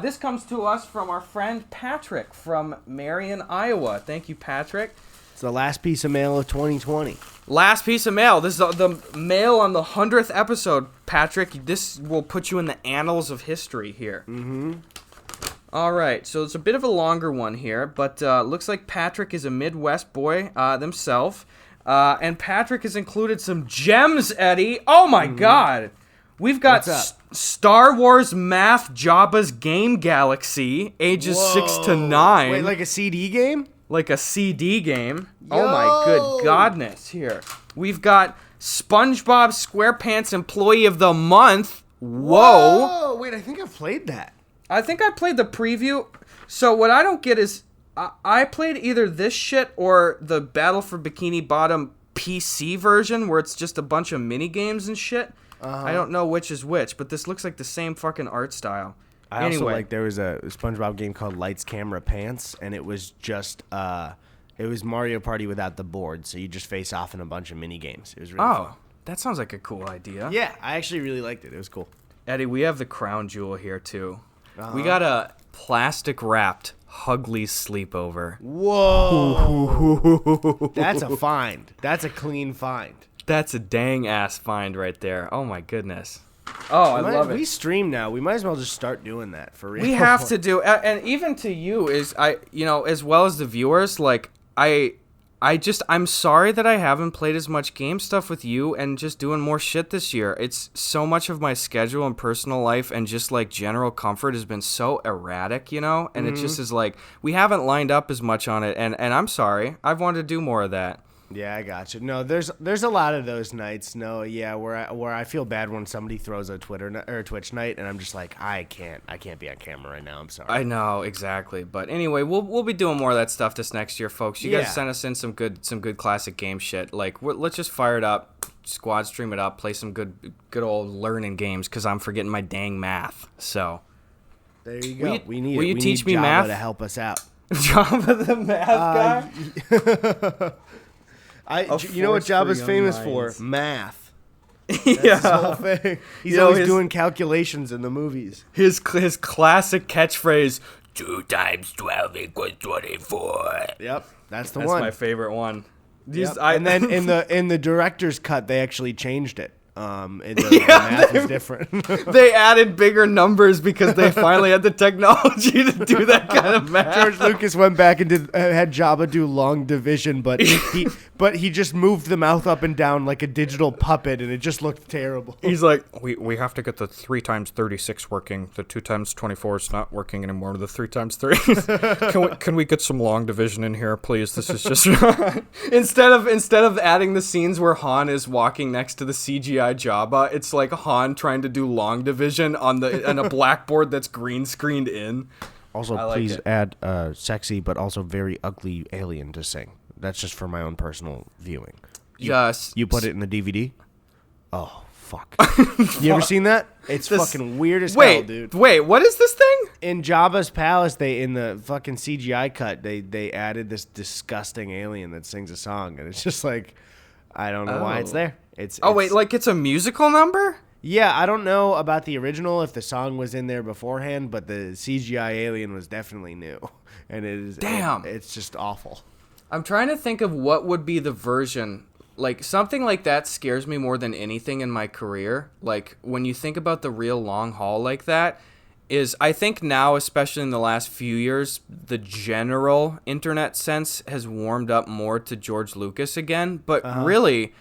This comes to us from our friend Patrick from Marion, Iowa. Thank you, Patrick. It's the last piece of mail of 2020. Last piece of mail. This is the mail on the 100th episode, Patrick. This will put you in the annals of history here. Mm-hmm. All right, so it's a bit of a longer one here, but looks like Patrick is a Midwest boy themselves. And Patrick has included some gems, Eddie. Oh, my God. We've got What's up? Star Wars Math Jabba's Game Galaxy, ages 6 to 9. Wait, like a CD game? Like a CD game. Oh my good godness. Here. We've got SpongeBob SquarePants Employee of the Month. Whoa. Wait, I think I've played that. I think I played the preview. So what I don't get is I played either this shit or the Battle for Bikini Bottom PC version where it's just a bunch of mini games and shit. I don't know which is which, but this looks like the same fucking art style. I also Anyway. like there was a SpongeBob game called Lights, Camera, Pants, and it was just it was Mario Party without the board, so you just face off in a bunch of mini games. It was really fun. Oh, that sounds like a cool idea. Yeah, I actually really liked it. It was cool. Eddie, we have the crown jewel here too. Uh-huh. We got a plastic wrapped Hugly sleepover. Whoa. That's a find. That's a clean find. That's a dang ass find right there. Oh my goodness. Oh, I love it. We stream now. We might as well just start doing that for real. We have to do, and even to you is as well as the viewers, like I'm sorry that I haven't played as much game stuff with you and just doing more shit this year. It's so much of my schedule and personal life and just like general comfort has been so erratic, and it just is like we haven't lined up as much on it, and I'm sorry. I've wanted to do more of that. Yeah, I got you. No, there's a lot of those nights. No, yeah, where I feel bad when somebody throws a Twitch night, and I'm just like, I can't be on camera right now. I'm sorry. I know exactly, but anyway, we'll be doing more of that stuff this next year, folks. You guys sent us in some good classic game shit. Like, let's just fire it up, squad stream it up, play some good old learning games because I'm forgetting my dang math. So there you go. Will you teach me Java math to help us out? Java the math guy. You know what Java's famous for? Math. That's Yeah. his whole thing. He's always doing calculations in the movies. His classic catchphrase. 2 times 12 equals 24. Yep, that's the That's one. my favorite one. Yep. And then in the director's cut, they actually changed it. The math is different. They added bigger numbers because they finally had the technology to do that kind of math. George Lucas went back and had Jabba do long division, but he just moved the mouth up and down like a digital puppet, and it just looked terrible. He's like, we have to get the 3 times 36 working. The 2 times 24 is not working anymore. The 3 times 3. Can we get some long division in here, please? This is just instead of adding the scenes where Han is walking next to the CGI Jabba, it's like Han trying to do long division on a blackboard that's green screened in. Also, please add sexy but also very ugly alien to sing. That's just for my own personal viewing. Yes. You put it in the DVD? Oh, fuck. You ever seen that? It's fucking weird as hell, dude. Wait, what is this thing? In Jabba's palace, in the fucking CGI cut, they added this disgusting alien that sings a song, and it's just like, I don't know why it's there. Wait, like it's a musical number? Yeah, I don't know about the original if the song was in there beforehand, but the CGI alien was definitely new, and it is. Damn, it's just awful. I'm trying to think of what would be the version. Like, something like that scares me more than anything in my career. Like, when you think about the real long haul like that, I think now, especially in the last few years, the general internet sense has warmed up more to George Lucas again. But really,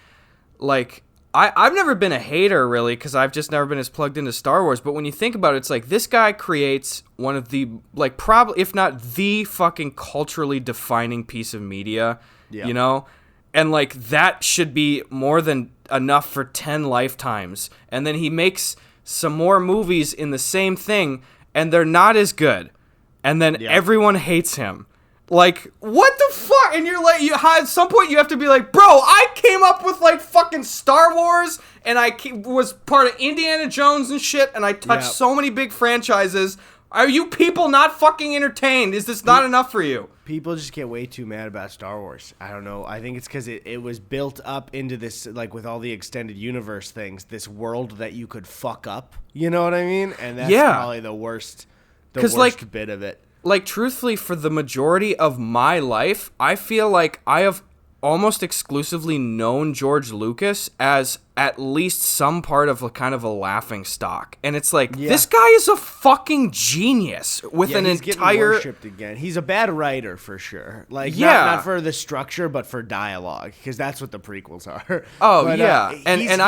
like, I've never been a hater, really, because I've just never been as plugged into Star Wars. But when you think about it, it's like this guy creates one of the, like, probably, if not the fucking culturally defining piece of media, you know? And, like, that should be more than enough for 10 lifetimes. And then he makes some more movies in the same thing, and they're not as good. And then everyone hates him. Like, what the fuck? And you're like, at some point you have to be like, bro, I came up with, like, fucking Star Wars, and I was part of Indiana Jones and shit, and I touched so many big franchises. Are you people not fucking entertained? Is this not enough for you? People just get way too mad about Star Wars. I don't know. I think it's because it was built up into this, like, with all the extended universe things, this world that you could fuck up. You know what I mean? And that's probably the worst bit of it. Like, truthfully, for the majority of my life, I feel like I have almost exclusively known George Lucas as at least some part of a kind of a laughing stock. And it's like, this guy is a fucking genius with an he's entire... getting worshipped again. He's a bad writer for sure. Like, not for the structure, but for dialogue, because that's what the prequels are. Oh, but, yeah.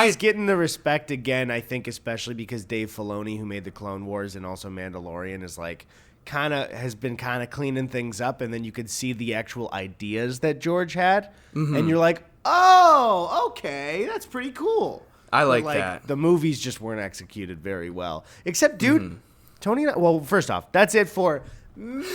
He's getting the respect again, I think, especially because Dave Filoni, who made the Clone Wars and also Mandalorian, is like... has been cleaning things up, and then you could see the actual ideas that George had, and you're like, oh, okay, that's pretty cool. I like that. The movies just weren't executed very well. Except, dude, Tony and I, well, first off, that's it for Mail!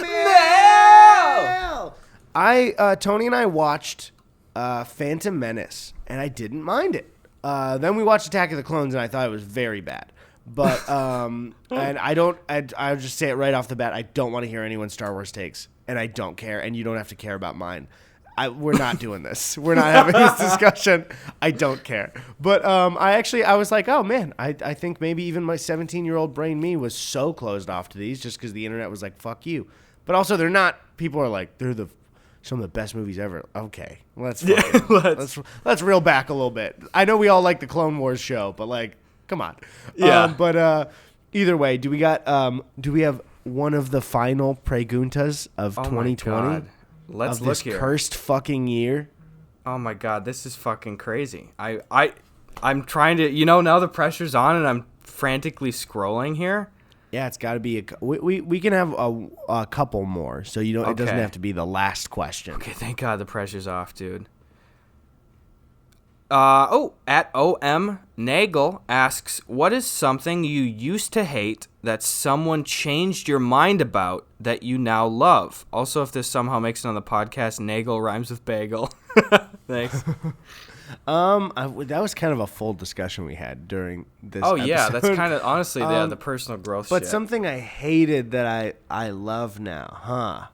Tony and I watched Phantom Menace, and I didn't mind it. Then we watched Attack of the Clones, and I thought it was very bad. But and I'll just say it right off the bat. I don't want to hear anyone's Star Wars takes, and I don't care, and you don't have to care about mine. We're not doing this. We're not having this discussion. I don't care. But I was like, oh man, I think maybe even my 17-year-old brain me was so closed off to these just because the internet was like, fuck you. But also they're not. People are like, they're some of the best movies ever. Okay, let's reel back a little bit. I know we all like the Clone Wars show, but like, come on. Yeah. But either way, do we have one of the final Preguntas of 2020? God. Let's of look this here. Cursed fucking year. Oh my God, this is fucking crazy. I'm trying to, now the pressure's on and I'm frantically scrolling here. Yeah, it's got to be we can have a couple more, so it doesn't have to be the last question. Okay, thank God the pressure's off, dude. At OM Nagel asks, what is something you used to hate that someone changed your mind about that you now love? Also, if this somehow makes it on the podcast, Nagel rhymes with bagel. Thanks. That was kind of a full discussion we had during this episode. Yeah, that's kind of, honestly, the personal growth but shit. Something I hated that I love now, huh?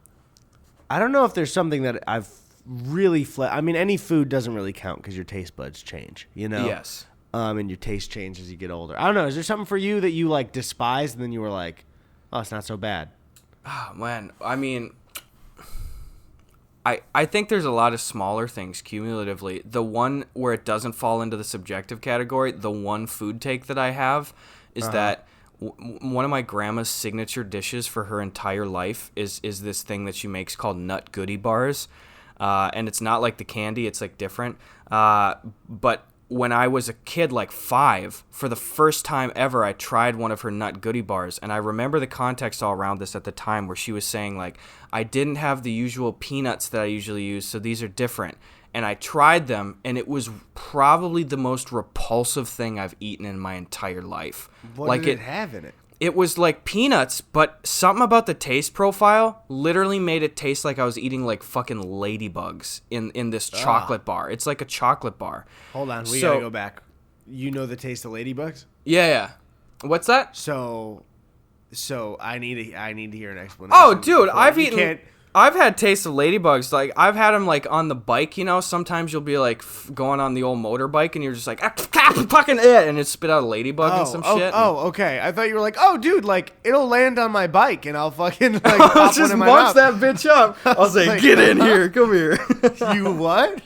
I don't know if there's something that I've really I mean, any food doesn't really count because your taste buds change, Yes. And your taste changes as you get older. I don't know. Is there something for you that you like despised and then you were like, oh, it's not so bad? Oh, man. I mean, I think there's a lot of smaller things cumulatively. The one where it doesn't fall into the subjective category, the one food take that I have is that one of my grandma's signature dishes for her entire life is this thing that she makes called nut goodie bars. And it's not like the candy, it's like different. But when I was a kid, like 5, for the first time ever, I tried one of her nut goodie bars. And I remember the context all around this at the time where she was saying, like, I didn't have the usual peanuts that I usually use, so these are different. And I tried them, and it was probably the most repulsive thing I've eaten in my entire life. What did it have in it? It was like peanuts, but something about the taste profile literally made it taste like I was eating like fucking ladybugs in this chocolate bar. It's like a chocolate bar. Hold on, we gotta go back. You know the taste of ladybugs? Yeah. What's that? So I need to hear an explanation. Oh, dude, I've had taste of ladybugs. Like, I've had them, like, on the bike, Sometimes you'll be, like, going on the old motorbike, and you're just like, fucking it, and it spit out a ladybug and some shit. Oh, okay. I thought you were like, oh, dude, like, it'll land on my bike, and I'll fucking, like, pop just one in my munch mouth. that bitch up. I'll say, like, get in here. Come here. You what?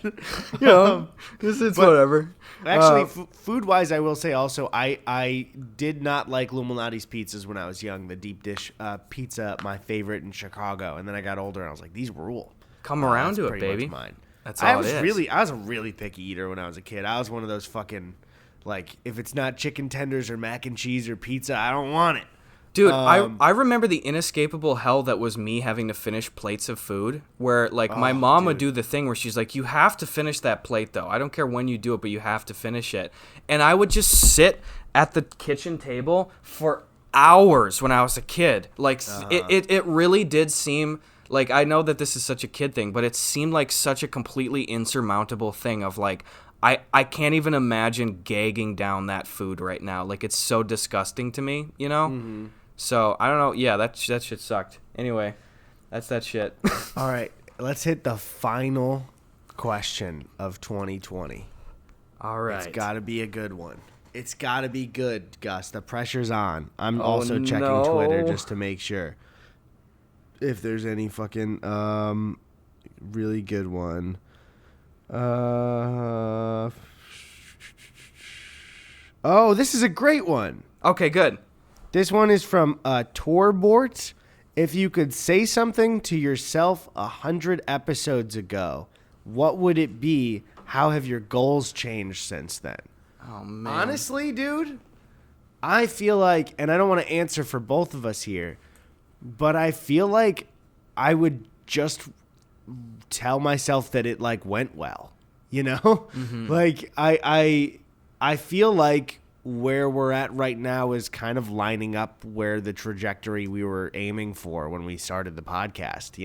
It's whatever. Actually, food-wise, I will say also, I did not like Luminati's pizzas when I was young. The deep dish pizza, my favorite in Chicago. And then I got older, and I was like, these rule. Come around to it, pretty baby. much mine. That's all it is. I was a really picky eater when I was a kid. I was one of those fucking, like, if it's not chicken tenders or mac and cheese or pizza, I don't want it. Dude, I remember the inescapable hell that was me having to finish plates of food where, like, my mom would do the thing where she's like, you have to finish that plate, though. I don't care when you do it, but you have to finish it. And I would just sit at the kitchen table for hours when I was a kid. Like, it really did seem, like, I know that this is such a kid thing, but it seemed like such a completely insurmountable thing of, like, I can't even imagine gagging down that food right now. Like, it's so disgusting to me, Mm-hmm. So, I don't know. Yeah, that shit sucked. Anyway, that's that shit. All right, let's hit the final question of 2020. All right. It's got to be a good one. It's got to be good, Gus. The pressure's on. I'm also checking Twitter just to make sure if there's any fucking really good one. Oh, this is a great one. Okay, good. This one is from Torbort. If you could say something to yourself 100 episodes ago, what would it be? How have your goals changed since then? Oh, man. Honestly, dude, I feel like, and I don't want to answer for both of us here, but I feel like I would just tell myself that it, like, went well, Mm-hmm. Like, I feel like where we're at right now is kind of lining up where the trajectory we were aiming for when we started the podcast,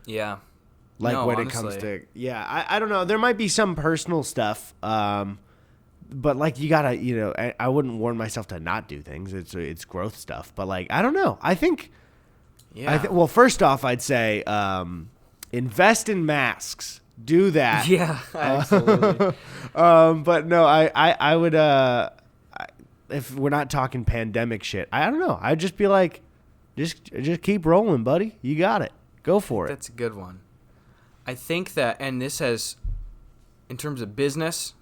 Yeah. Like, no, when honestly. it comes to, I don't know. There might be some personal stuff but like you gotta, I wouldn't warn myself to not do things. It's growth stuff. But like, I don't know. I think, well, first off, I'd say invest in masks. Do that. Yeah, absolutely. But no, I would, if we're not talking pandemic shit, I don't know. I'd just be like, just keep rolling, buddy. You got it. Go for it. That's a good one. I think that, and this has, in terms of business,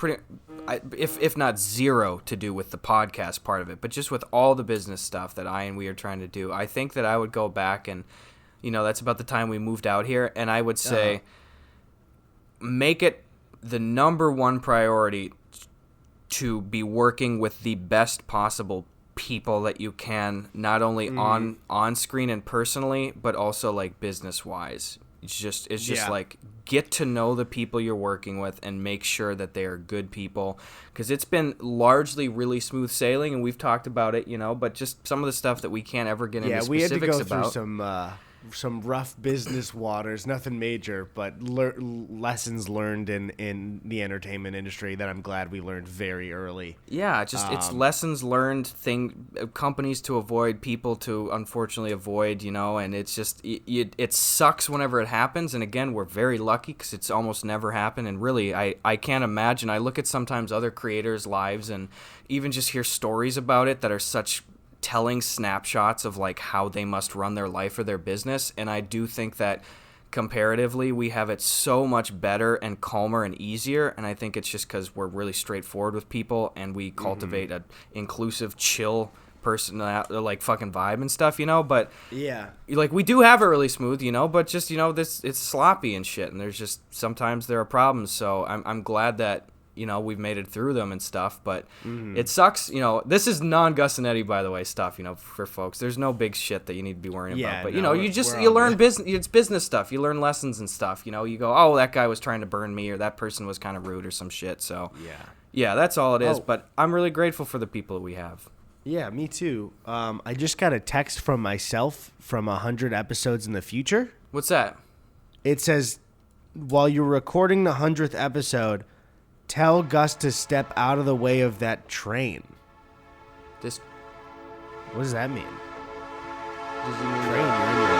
if not zero to do with the podcast part of it, but just with all the business stuff that we are trying to do, I think that I would go back and, that's about the time we moved out here, and I would say, make it the number one priority to be working with the best possible people that you can, not only on screen and personally, but also like business wise. It's just like, get to know the people you're working with and make sure that they are good people, because it's been largely really smooth sailing, and we've talked about it, but just some of the stuff that we can't ever get into specifics about. Yeah, we had to go through some rough business waters, nothing major, but lessons learned in the entertainment industry that I'm glad we learned very early. Yeah, it's lessons learned, companies to avoid, people to unfortunately avoid, and it's just, it sucks whenever it happens, and again, we're very lucky because it's almost never happened, and really, I can't imagine. I look at sometimes other creators' lives and even just hear stories about it that are such telling snapshots of like how they must run their life or their business, and I do think that comparatively we have it so much better and calmer and easier, and I think it's just because we're really straightforward with people and we cultivate a inclusive, chill person, like fucking vibe and stuff, but like we do have it really smooth, but just this, it's sloppy and shit, and there's just sometimes there are problems, so I'm glad that we've made it through them and stuff, but it sucks. This is non-Gus and Eddy, by the way, stuff, for folks. There's no big shit that you need to be worrying about, but you learn business. It's business stuff. You learn lessons and stuff. You go, oh, that guy was trying to burn me, or that person was kind of rude or some shit. So yeah, that's all it is. But I'm really grateful for the people that we have. Yeah, me too. I just got a text from myself from 100 episodes in the future. What's that? It says, while you're recording the 100th episode, tell Gus to step out of the way of that train. What does that mean? Does he mean train? You're in your